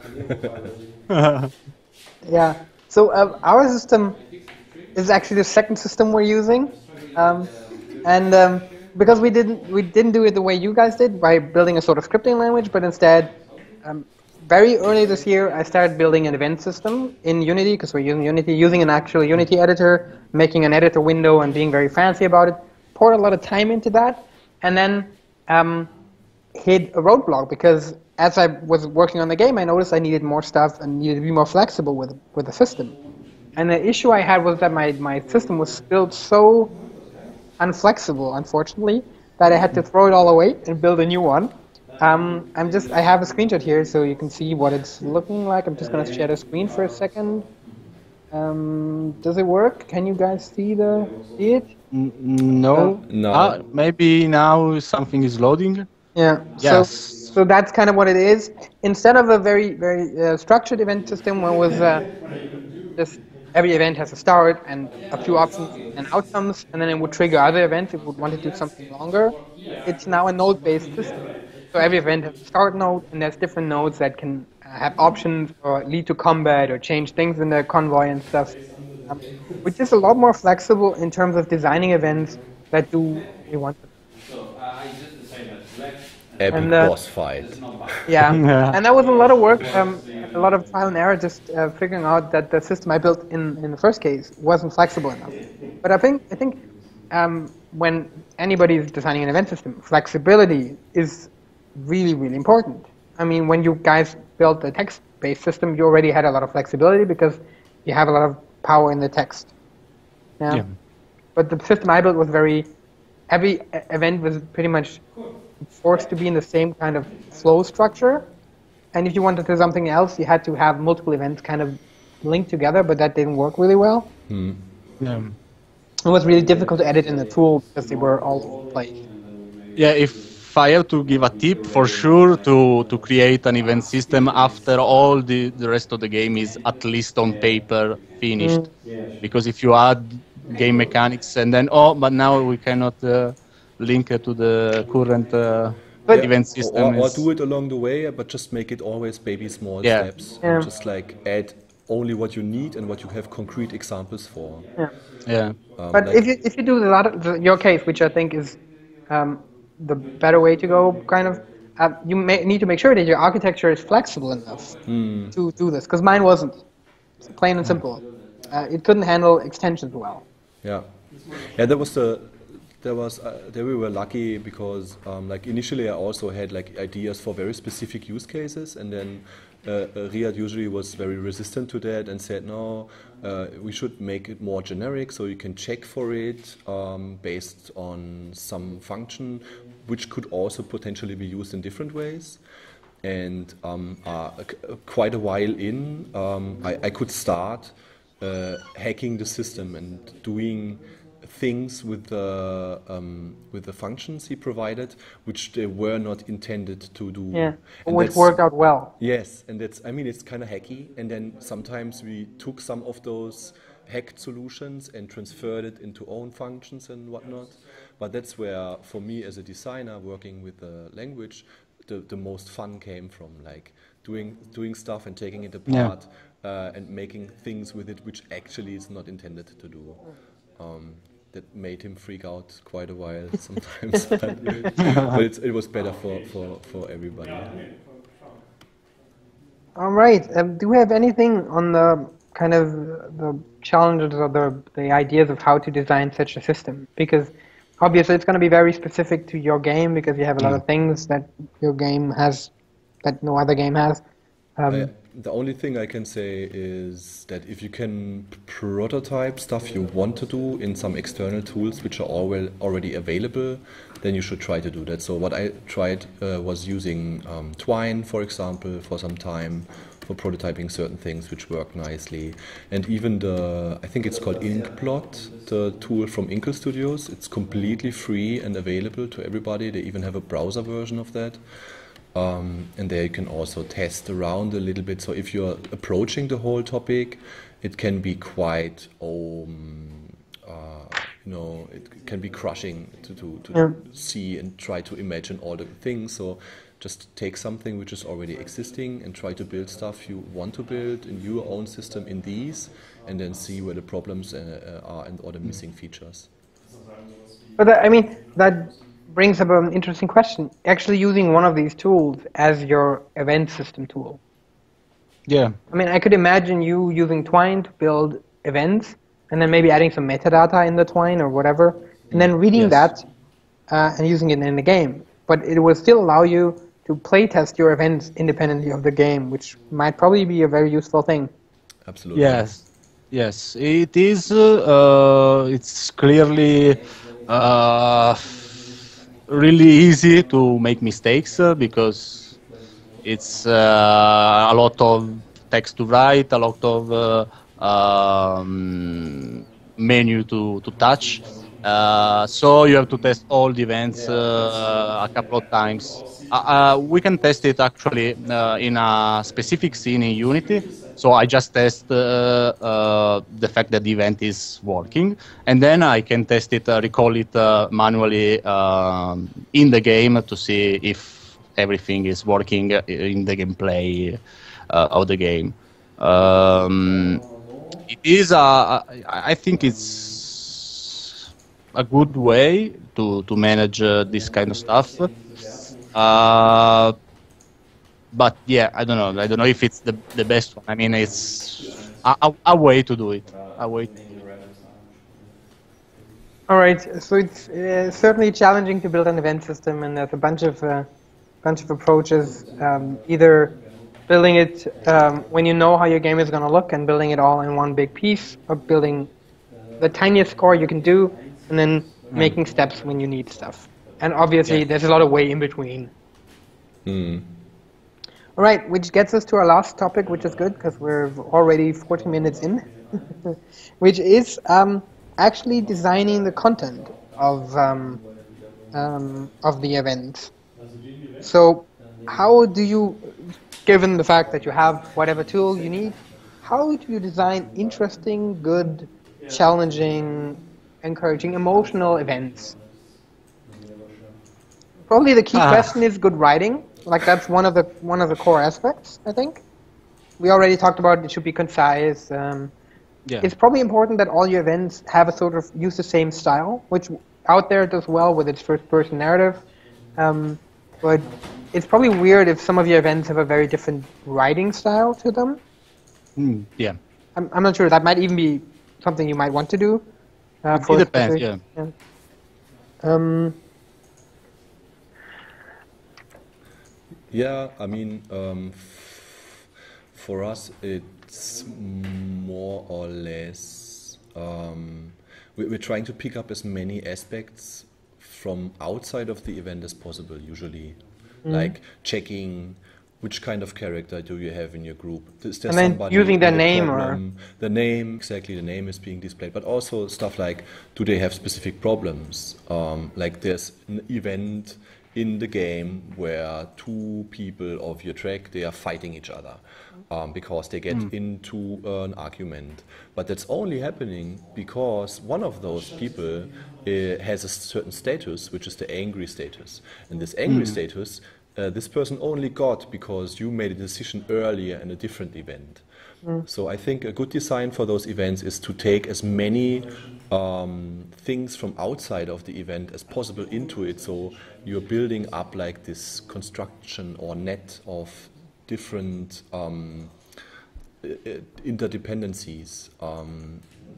Yeah. So our system is actually the second system we're using, and because we didn't do it the way you guys did by building a sort of scripting language, but instead, very early this year, I started building an event system in Unity because we're using Unity, using an actual Unity editor, making an editor window, and being very fancy about it. Poured a lot of time into that, and then hit a roadblock because as I was working on the game, I noticed I needed more stuff and needed to be more flexible with the system. And the issue I had was that my system was built so unflexible, unfortunately, that I had to throw it all away and build a new one. I have a screenshot here so you can see what it's looking like. I'm just going to share the screen for a second. Does it work? Can you guys see it? No. Maybe now something is loading. Yeah. Yes. So that's kind of what it is. Instead of a very structured event system, where was just every event has a start and a few options and outcomes, and then it would trigger other events if it would want to do something longer. It's now a node-based system. So every event has a start node, and there's different nodes that can have options or lead to combat or change things in the convoy and stuff, which is a lot more flexible in terms of designing events that do what we want to. Epic boss fight. Yeah, and that was a lot of work, a lot of trial and error, just figuring out that the system I built in the first case wasn't flexible enough. But I think when anybody is designing an event system, flexibility is really, really important. I mean, when you guys built the text-based system, you already had a lot of flexibility because you have a lot of power in the text. Yeah. Yeah. But the system I built was every event was pretty much forced to be in the same kind of flow structure. And if you wanted to do something else, you had to have multiple events kind of linked together, but that didn't work really well. Yeah. It was really difficult to edit in the tool because they were all over the place. Yeah, if I have to give a tip, for sure to create an event system after all the rest of the game is at least on paper finished. Because if you add game mechanics and then, but now we cannot link it to the current But event system. Or do it along the way, but just make it always baby small Yeah. steps. Yeah. And just like add only what you need and what you have concrete examples for. yeah. Yeah. But like- if you do a lot of your case, which I think is the better way to go, kind of, you need to make sure that your architecture is flexible enough to do this. Because mine wasn't, plain and simple. It couldn't handle extensions well. Yeah, yeah. There we were lucky because like initially I also had like ideas for very specific use cases, and then Riyad usually was very resistant to that and said no, we should make it more generic so you can check for it based on some function, which could also potentially be used in different ways. And quite a while in, I could start hacking the system and doing things with the functions he provided, which they were not intended to do. Yeah, And which that's- worked out well. Yes, and I mean, it's kind of hacky. And then sometimes we took some of those hacked solutions and transferred it into own functions and whatnot. But that's where, for me as a designer working with the language, the most fun came from, like doing stuff and taking it apart and making things with it which actually is not intended to do. That made him freak out quite a while sometimes, but it was better for everybody. All right. Do we have anything on the kind of the challenges or the ideas of how to design such a system? Because obviously it's going to be very specific to your game because you have a lot of things that your game has that no other game has. The only thing I can say is that if you can prototype stuff you want to do in some external tools which are already available, then you should try to do that. So what I tried was using Twine, for example, for some time for prototyping certain things which work nicely. And even I think it's called Inkplot, the tool from Inkle Studios. It's completely free and available to everybody. They even have a browser version of that. And there you can also test around a little bit. So if you're approaching the whole topic, it can be quite, it can be crushing to see and try to imagine all the things. So just take something which is already existing and try to build stuff you want to build in your own system in these, and then see where the problems are and all the missing features. But that brings up an interesting question. Actually using one of these tools as your event system tool. Yeah. I could imagine you using Twine to build events and then maybe adding some metadata in the Twine or whatever, and then reading that and using it in the game. But it will still allow you to playtest your events independently of the game, which might probably be a very useful thing. Absolutely. Yes, it is. It's clearly really easy to make mistakes because it's a lot of text to write, a lot of menu to touch. So you have to test all the events a couple of times. We can test it actually in a specific scene in Unity. So I just test the fact that the event is working, and then I can test it, recall it manually in the game to see if everything is working in the gameplay of the game. It is I think it's a good way to manage this kind of stuff. But yeah, I don't know if it's the best one. It's a way to do it. All right, so it's certainly challenging to build an event system, and there's a bunch of approaches. Either building it when you know how your game is going to look and building it all in one big piece, or building the tiniest score you can do, and then making steps when you need stuff. And obviously, there's a lot of way in between. All right, which gets us to our last topic, which is good because we're already 40 minutes in, which is actually designing the content of the event. So, how do you, given the fact that you have whatever tool you need, how do you design interesting, good, challenging, encouraging, emotional events? Probably the key question is good writing. Like that's one of the core aspects, I think. We already talked about it should be concise. It's probably important that all your events have a sort of use the same style, which out there does well with its first-person narrative. But it's probably weird if some of your events have a very different writing style to them. I'm not sure. That might even be something you might want to do. It depends. Yeah, I mean, for us, it's more or less we're trying to pick up as many aspects from outside of the event as possible. Usually, like checking which kind of character do you have in your group. Is there and then somebody using their with a name problem? The name, exactly. The name is being displayed, but also stuff like, do they have specific problems? Like there's an event in the game where two people of your track, they are fighting each other because they get into an argument. But that's only happening because one of those people has a certain status, which is the angry status. And this angry status, this person only got because you made a decision earlier in a different event. So I think a good design for those events is to take as many things from outside of the event as possible into it, so you're building up like this construction or net of different interdependencies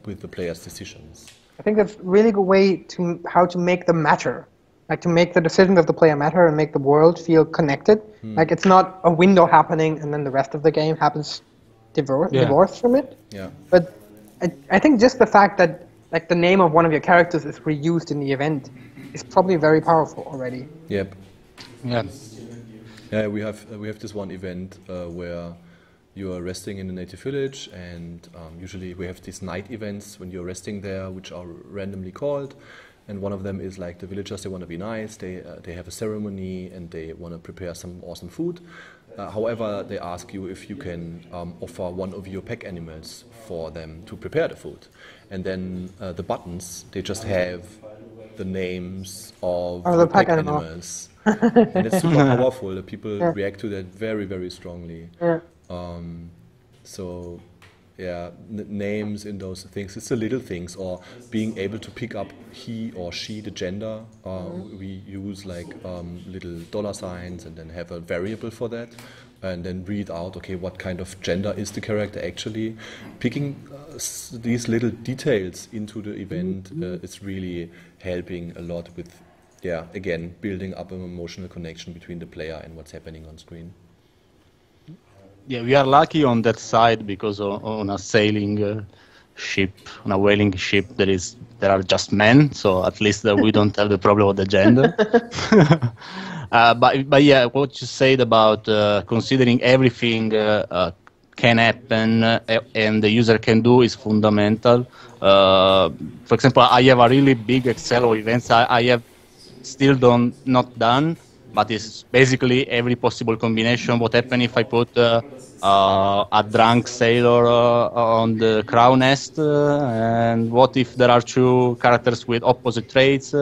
with the player's decisions. I think that's a really good way to how to make them matter. Like to make the decisions of the player matter and make the world feel connected. Like it's not a window happening and then the rest of the game happens divorced from it. Yeah. But I think just the fact that like the name of one of your characters is reused in the event is probably very powerful already. Yep. Yeah. Yeah, we have this one event where you are resting in a native village, and usually we have these night events when you're resting there, which are randomly called. And one of them is like the villagers, they want to be nice, they have a ceremony and they want to prepare some awesome food. However, they ask you if you can offer one of your pack animals for them to prepare the food. And then the buttons, they just have the names of the pack animals. And it's super powerful. The people react to that very, very strongly. So, yeah, names in those things, it's the little things, or being able to pick up he or she, the gender. We use like little dollar signs and then have a variable for that, and then read out, okay, what kind of gender is the character actually. Picking these little details into the event is really helping a lot with, again, building up an emotional connection between the player and what's happening on screen. Yeah, we are lucky on that side because on a sailing ship, on a whaling ship, there are just men, so at least we don't have the problem of the gender. But yeah, what you said about considering everything can happen and the user can do is fundamental. For example, I have a really big Excel of events I have still not done. But it's basically every possible combination. What happens if I put a drunk sailor on the crow nest? And what if there are two characters with opposite traits?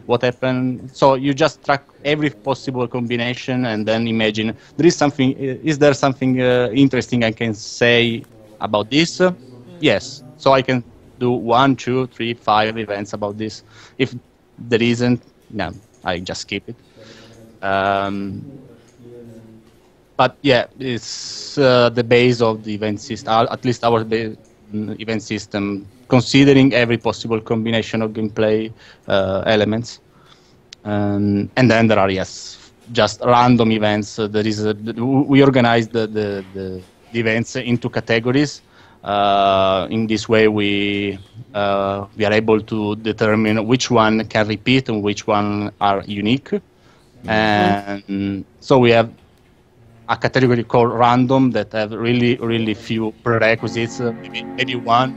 What happens? So you just track every possible combination and then imagine, is there something interesting I can say about this? Yes. So I can do 1, 2, 3, 5 events about this. If there isn't, no, I just skip it. But yeah, it's the base of the event system, at least our event system, considering every possible combination of gameplay elements. And then there are, just random events. We organize the events into categories. In this way, we are able to determine which one can repeat and which one are unique. And so we have a category called random that have really few prerequisites, maybe one,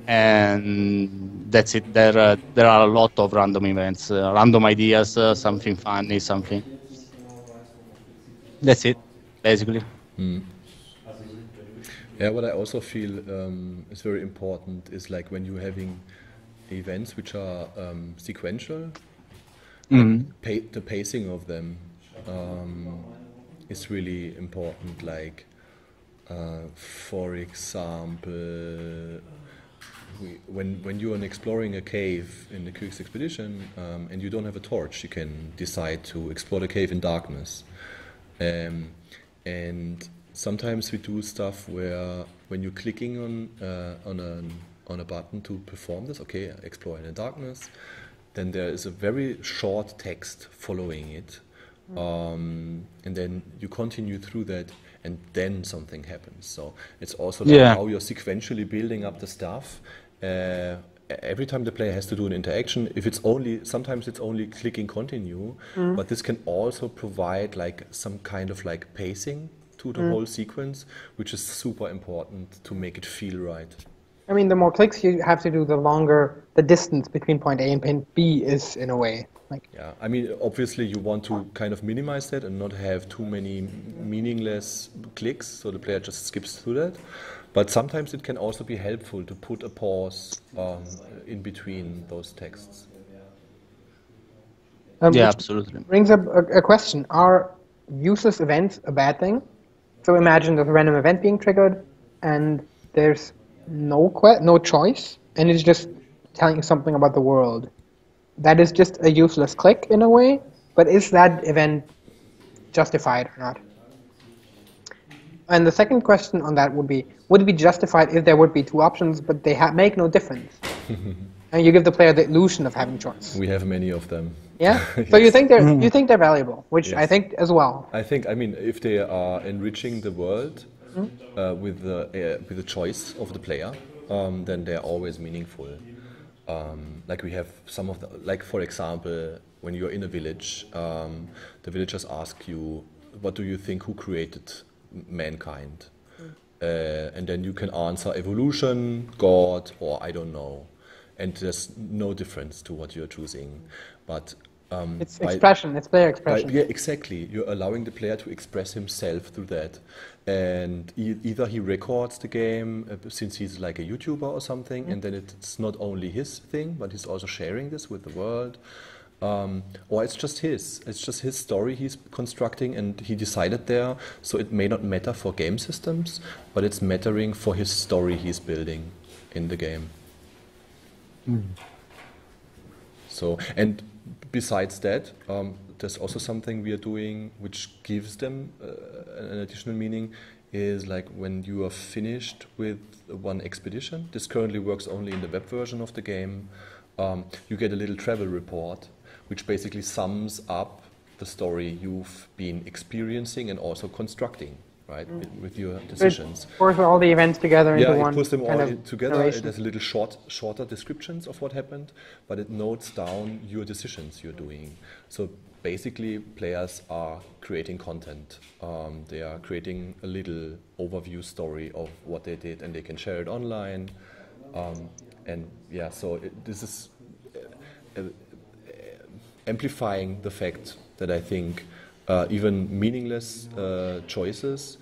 and that's it. There are a lot of random events, random ideas, something funny, something. That's it, basically. Yeah, what I also feel is very important is like when you're having events which are sequential, the pacing of them is really important. Like, for example, when you're exploring a cave in the QX expedition and you don't have a torch, you can decide to explore the cave in darkness. And sometimes we do stuff where when you're clicking on a button to perform this, okay, explore in the darkness, then there is a very short text following it, and then you continue through that, and then something happens. So it's also like how you're sequentially building up the stuff. Every time the player has to do an interaction, sometimes it's only clicking continue, but this can also provide like some kind of like pacing to the whole sequence, which is super important to make it feel right. I mean, the more clicks you have to do, the longer the distance between point A and point B is, in a way. Yeah, I mean, obviously you want to kind of minimize that and not have too many meaningless clicks, so the player just skips through that. But sometimes it can also be helpful to put a pause in between those texts. Absolutely. Brings up a question. Are useless events a bad thing? So imagine there's a random event being triggered and there's no choice, and it's just telling you something about the world. That is just a useless click in a way, but is that event justified or not? And the second question on that would it be justified if there would be two options, but they make no difference? And you give the player the illusion of having choice. We have many of them. Yeah? Yes. So you think they're valuable, which yes. I think as well. I mean, if they are enriching the world with the choice of the player, then they're always meaningful. Like we have some of the, like for example, when you're in a village, the villagers ask you, what do you think, who created mankind? And then you can answer evolution, God, or I don't know. And there's no difference to what you're choosing. But it's expression, it's player expression. Yeah, exactly. You're allowing the player to express himself through that. And either he records the game, since he's like a YouTuber or something, and then it's not only his thing, but he's also sharing this with the world. Or it's just his story he's constructing, and he decided there, so it may not matter for game systems, but it's mattering for his story he's building in the game. So, and besides that, there's also something we are doing which gives them an additional meaning, is like when you are finished with one expedition, this currently works only in the web version of the game, you get a little travel report which basically sums up the story you've been experiencing and also constructing, right, with your decisions. It pours all the events together into one. Yeah, it puts them all together. Narration. It has a little shorter descriptions of what happened, but it notes down your decisions you're doing. So basically, players are creating content. They are creating a little overview story of what they did, and they can share it online. And yeah, so this is amplifying the fact that I think even meaningless choices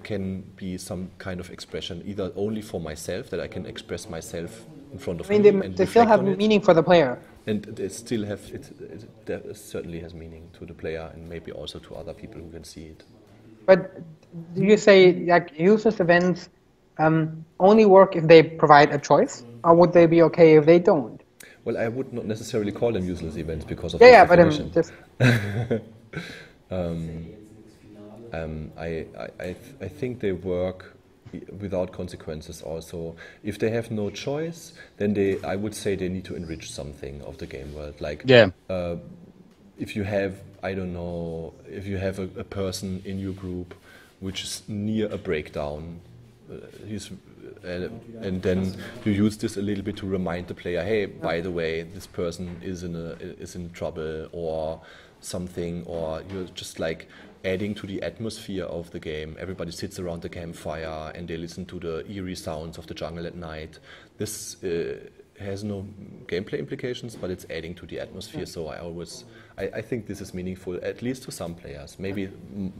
can be some kind of expression, either only for myself, that I can express myself in front of me. And they still have meaning for the player. And they still have, it certainly has meaning to the player and maybe also to other people who can see it. But do you say like useless events only work if they provide a choice, or would they be okay if they don't? Well, I would not necessarily call them useless events because of the definition. But just I think they work without consequences also. If they have no choice, then I would say they need to enrich something of the game world. Like, if you have, I don't know, if you have a person in your group which is near a breakdown, he's and then you use this a little bit to remind the player, hey, by the way, this person is in trouble or something, or you're just like adding to the atmosphere of the game. Everybody sits around the campfire and they listen to the eerie sounds of the jungle at night. This has no gameplay implications, but it's adding to the atmosphere. So I think this is meaningful, at least to some players. Maybe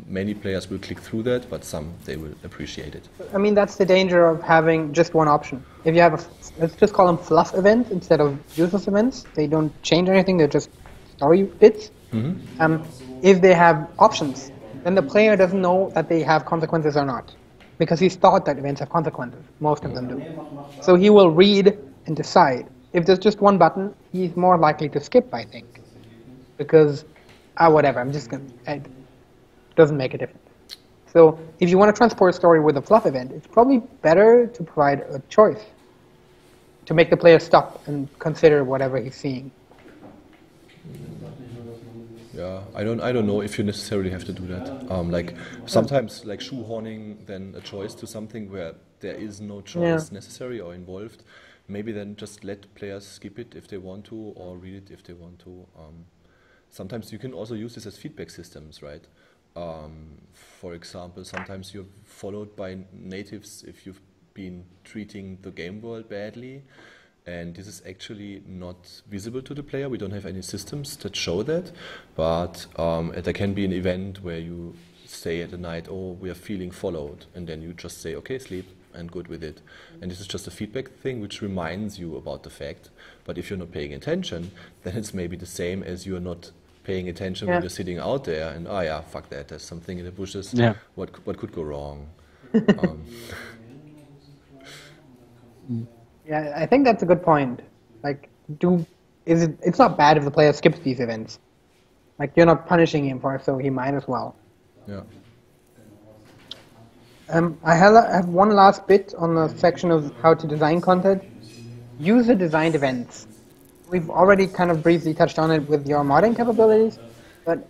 many players will click through that, but some, they will appreciate it. I mean, that's the danger of having just one option. If you have let's just call them fluff events instead of useless events. They don't change anything, they're just story bits. If they have options, then the player doesn't know that they have consequences or not, because he's thought that events have consequences. Most of them do. So he will read and decide. If there's just one button, he's more likely to skip, I think, because whatever, I'm just gonna. It doesn't make a difference. So if you want to transport a story with a fluff event, it's probably better to provide a choice to make the player stop and consider whatever he's seeing. Yeah, I don't know if you necessarily have to do that. Like sometimes, like shoehorning then a choice to something where there is no choice necessary or involved. Maybe then just let players skip it if they want to, or read it if they want to. Sometimes you can also use this as feedback systems, right? For example, sometimes you're followed by natives if you've been treating the game world badly. And this is actually not visible to the player. We don't have any systems that show that. But there can be an event where you say at the night, oh, we are feeling followed. And then you just say, okay, sleep, and good with it. And this is just a feedback thing which reminds you about the fact. But if you're not paying attention, then it's maybe the same as you're not paying attention when you're sitting out there and, oh yeah, fuck that, there's something in the bushes. Yeah. What could go wrong? Yeah, I think that's a good point. Like, it's not bad if the player skips these events. Like, you're not punishing him for it, so he might as well. Yeah. I have one last bit on the section of how to design content. User-designed events. We've already kind of briefly touched on it with your modding capabilities, but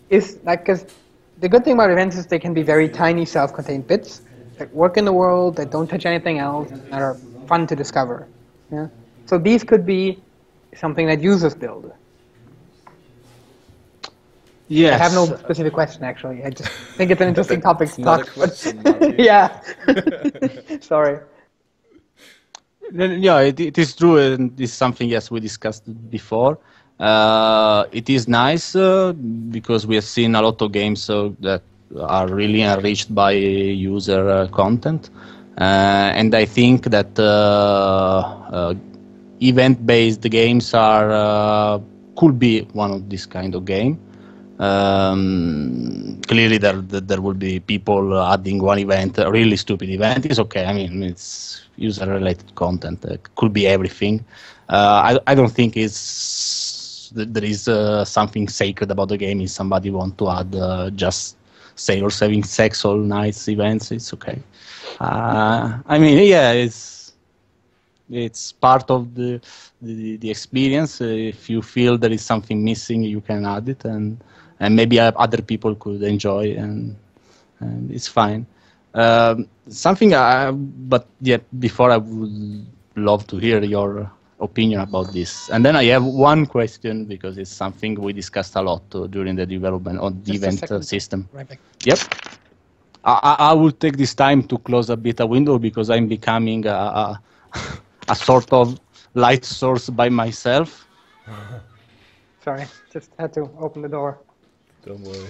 because the good thing about events is they can be very tiny, self-contained bits that work in the world, that don't touch anything else, that are fun to discover. Yeah. So these could be something that users build. Yes. I have no specific question, actually. I just think it's an interesting topic to Not talk a question, about. Yeah. Sorry. Yeah, it is true, and it's something, yes, we discussed before. It is nice because we have seen a lot of games that are really enriched by user content. And I think that event-based games could be one of this kind of game. Clearly there will be people adding one event, a really stupid event. It's okay. I mean, it's user-related content. It could be everything. I don't think there is something sacred about the game. If somebody want to add just sailors having sex all nights events, it's okay. I mean, yeah, it's part of the experience. If you feel there is something missing, you can add it, and maybe other people could enjoy, and it's fine. But yeah, before I would love to hear your opinion about this. And then I have one question, because it's something we discussed a lot during the development of the event system. Right back. Yep. I will take this time to close a beta window, because I'm becoming a sort of light source by myself. Sorry, just had to open the door. Don't worry.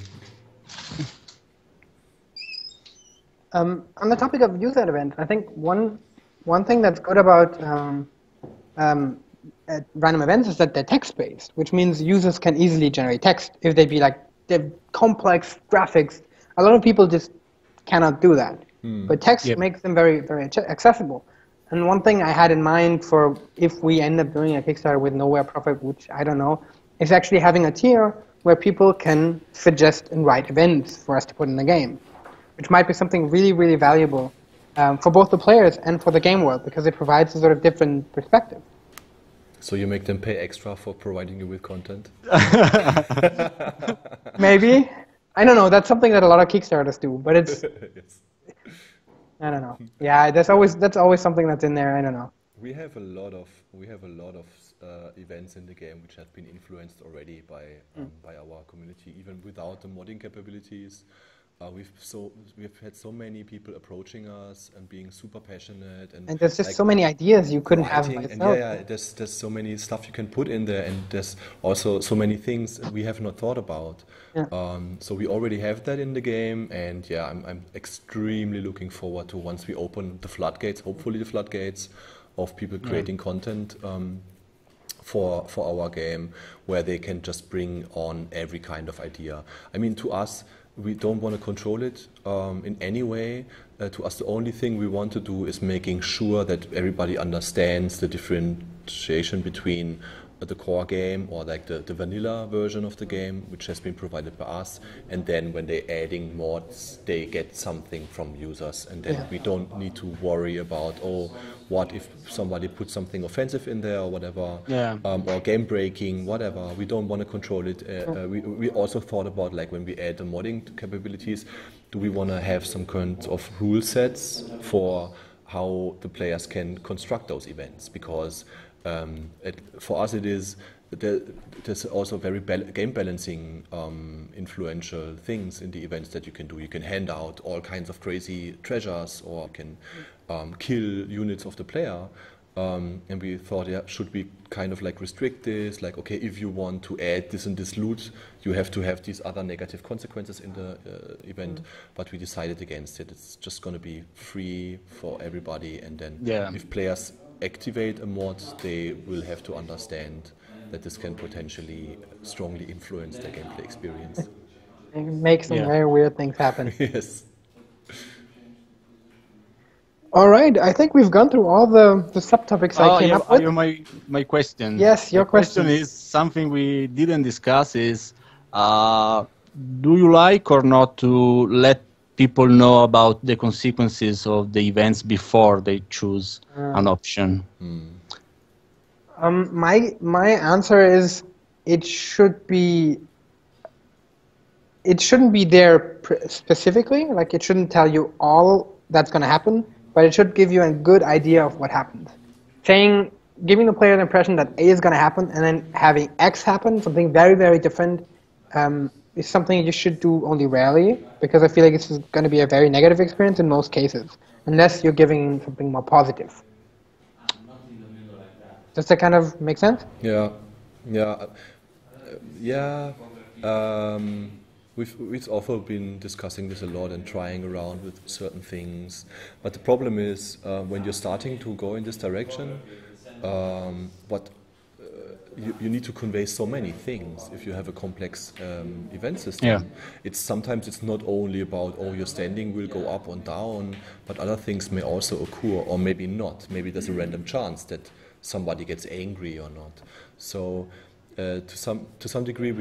On the topic of user events, I think one thing that's good about random events is that they're text-based, which means users can easily generate text. If they be like they're complex graphics, a lot of people just cannot do that. But text makes them very, very accessible. And one thing I had in mind for if we end up doing a Kickstarter with nowhere profit, which I don't know, is actually having a tier where people can suggest and write events for us to put in the game, which might be something really, really valuable for both the players and for the game world, because it provides a sort of different perspective. So you make them pay extra for providing you with content? Maybe. I don't know. That's something that a lot of Kickstarters do, but it's... Yes. I don't know. Yeah, that's always something that's in there. I don't know. We have a lot of events in the game which have been influenced already by our community, even without the modding capabilities. We've had so many people approaching us and being super passionate and there's just like so many ideas you couldn't have by writing, and yourself. there's so many stuff you can put in there, and there's also so many things we have not thought about. Yeah. So we already have that in the game, and yeah, I'm extremely looking forward to once we open the floodgates, hopefully the floodgates of people creating content for our game, where they can just bring on every kind of idea. I mean, to us, we don't want to control it in any way. To us, the only thing we want to do is making sure that everybody understands the differentiation between the core game, or like the vanilla version of the game, which has been provided by us, and then when they're adding mods, they get something from users, and then we don't need to worry about, oh, what if somebody puts something offensive in there or whatever, or game breaking, whatever. We don't want to control it. We also thought about, like, when we add the modding capabilities, do we want to have some kind of rule sets for how the players can construct those events? Because for us, there's also very game balancing influential things in the events that you can do. You can hand out all kinds of crazy treasures, or can kill units of the player. And we thought, should we kind of like restrict this? Like, okay, if you want to add this and this loot, you have to have these other negative consequences in the event. But we decided against it. It's just going to be free for everybody. And then if players activate a mod, they will have to understand that this can potentially strongly influence their gameplay experience. It makes some very weird things happen. Yes. All right, I think we've gone through all the subtopics I came up with. My question. Yes, your question is something we didn't discuss. Is do you like or not to let people know about the consequences of the events before they choose an option? My answer is it shouldn't be there specifically. Like, it shouldn't tell you all that's going to happen, but it should give you a good idea of what happened. Giving the player the impression that A is going to happen, and then having X happen, something very, very different, is something you should do only rarely, because I feel like this is going to be a very negative experience in most cases, unless you're giving something more positive. Does that kind of make sense? Yeah. We've also been discussing this a lot and trying around with certain things, but the problem is when you're starting to go in this direction, you need to convey so many things if you have a complex event system. Sometimes it's not only about, your standing will go up or down, but other things may also occur, or maybe not. Maybe there's a random chance that somebody gets angry or not. So to some degree,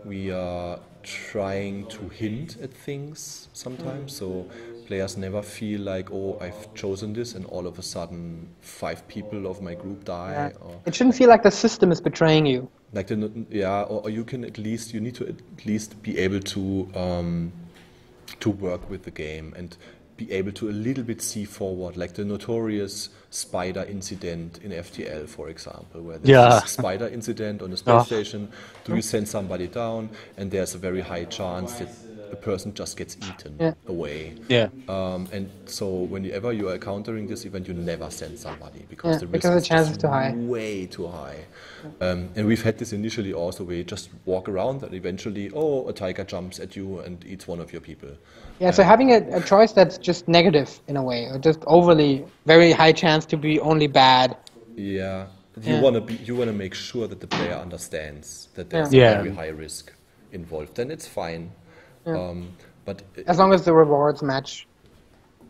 we are trying to hint at things sometimes, so players never feel like, I've chosen this and all of a sudden 5 people of my group die. Or it shouldn't feel like the system is betraying you. Like or you need to at least be able to work with the game and be able to a little bit see forward, like the notorious spider incident in FTL, for example, where there's a spider incident on the space station. Do you send somebody down, and there's a very high chance that a person just gets eaten away. And so whenever you are encountering this event, you never send somebody, because the risk is chance is too high. Way too high. And we've had this initially also, where you just walk around and eventually, a tiger jumps at you and eats one of your people. So having a choice that's just negative in a way, or just overly very high chance to be only bad. You want to make sure that the player understands that there's a very high risk involved. Then it's fine. But as long as the rewards match.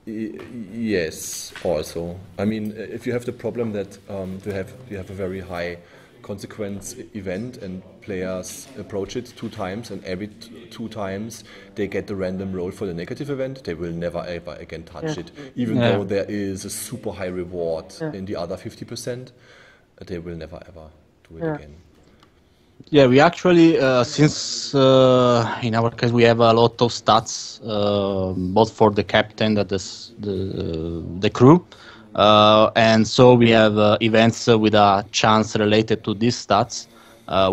Yes, also. I mean, if you have the problem that you have a very high consequence event and players approach it 2 times, and every 2 times they get the random roll for the negative event, they will never ever again touch it. Even though there is a super high reward in the other 50%, they will never ever do it again. Yeah, we actually, since in our case we have a lot of stats, both for the captain, that is the crew, and so we have events with a chance related to these stats.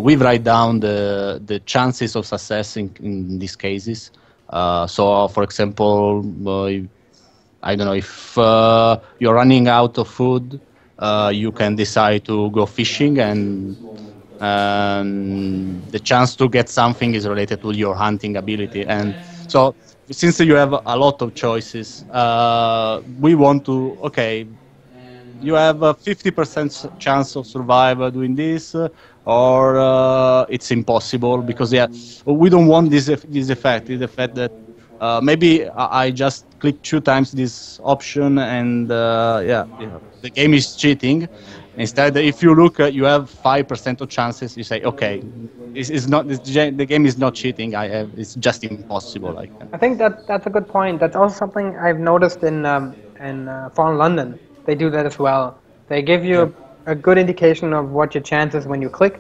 We write down the chances of success in these cases. So, for example, I don't know if you're running out of food, you can decide to go fishing, and the chance to get something is related to your hunting ability. And so, since you have a lot of choices, we want to, okay, you have a 50% chance of survival doing this, or it's impossible, because yeah, we don't want this effect. The fact that maybe I just click 2 times this option, and yeah, the game is cheating. Instead, if you look, you have 5% of chances. You say, okay, it's not the game is not cheating. It's just impossible. I can. I think that that's a good point. That's also something I've noticed in Fallen London. They do that as well. They give Yeah. you a good indication of what your chances when you click,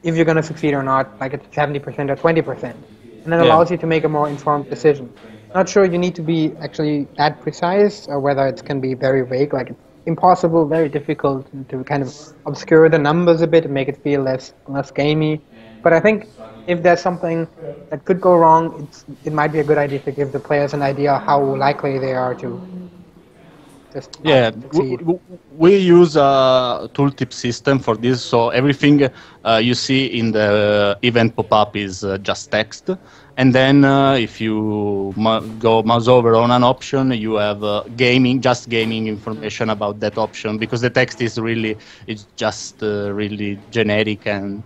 if you're going to succeed or not, like it's 70% or 20%, and it Yeah. allows you to make a more informed decision. Not sure you need to be actually that precise, or whether it can be very vague, like it's impossible, very difficult to kind of obscure the numbers a bit and make it feel less gamey. But I think if there's something that could go wrong, it might be a good idea to give the players an idea how likely they are to just not Yeah, succeed. we use a tooltip system for this, so everything you see in the event pop-up is just text. And then if you go mouse over on an option, you have just gaming information about that option, because the text is really, it's just really generic. And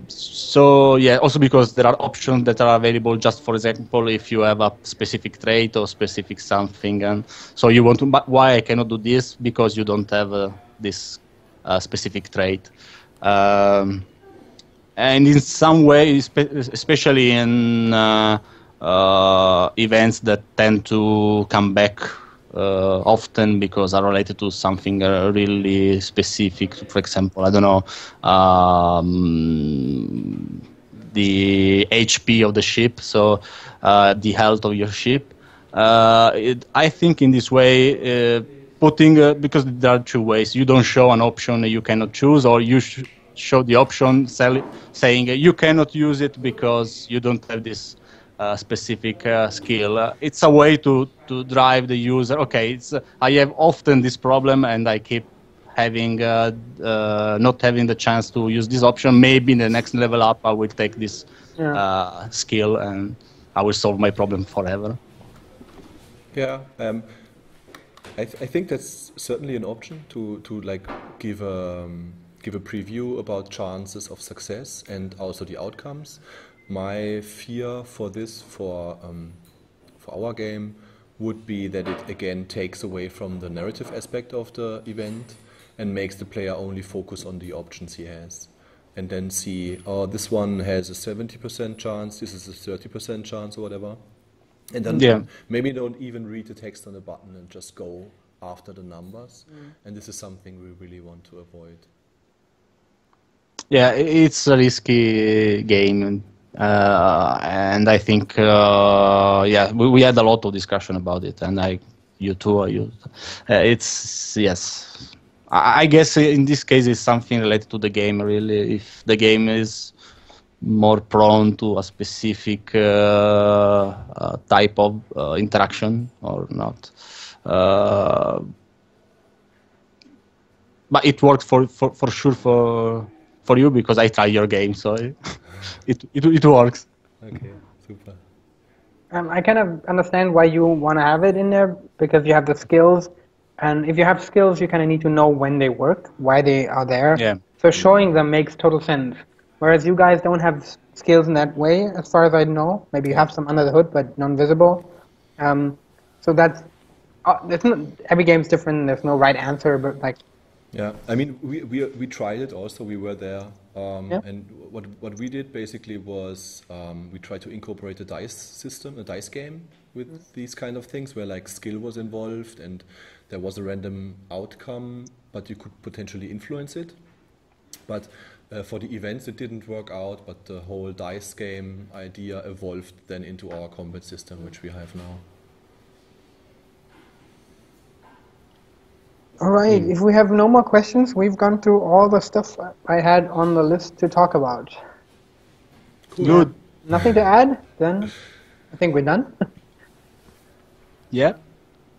so yeah, also because there are options that are available, just for example, if you have a specific trait or specific something, and so you want to, but why I cannot do this? Because you don't have this specific trait. And in some way, especially in events that tend to come back often because are related to something really specific. For example, I don't know, the HP of the ship, so the health of your ship. I think in this way, putting because there are 2 ways. You don't show an option you cannot choose, or you show the option saying you cannot use it because you don't have this specific skill. It's a way to drive the user. Okay, I have often this problem, and I keep having not having the chance to use this option. Maybe in the next level up, I will take this Yeah. skill, and I will solve my problem forever. Yeah, I think that's certainly an option to like give a preview about chances of success and also the outcomes. My fear for this for our game would be that it again takes away from the narrative aspect of the event and makes the player only focus on the options he has, and then see, oh, this one has a 70% chance, this is a 30% chance, or whatever. And then Yeah. maybe don't even read the text on the button and just go after the numbers. And this is something we really want to avoid. Yeah, it's a risky game, and I think yeah, we had a lot of discussion about it, and you too, it's yes. I guess in this case it's something related to the game. Really, if the game is more prone to a specific type of interaction or not. But it works for sure for you, because I tried your game, so it works. Okay, super. I kind of understand why you want to have it in there, because you have the skills, and if you have skills, you kind of need to know when they work, why they are there. Yeah. So showing them makes total sense. Whereas you guys don't have skills in that way, as far as I know. Maybe you Yeah. have some under the hood, but non-visible. So that's every game's different. There's no right answer, but like, Yeah, I mean, we tried it also. We were there, yeah. and what we did basically was we tried to incorporate a dice system, a dice game with these kind of things, where like skill was involved and there was a random outcome, but you could potentially influence it. But For the events, it didn't work out, but the whole dice game idea evolved then into our combat system, which we have now. All right, if we have no more questions, we've gone through all the stuff I had on the list to talk about. Cool. Good. Nothing to add? Then I think we're done. Yeah.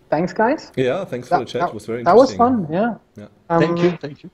Thanks, guys. Yeah, thanks for the chat. It was very That was interesting. fun, yeah. Yeah. Thank you. Thank you.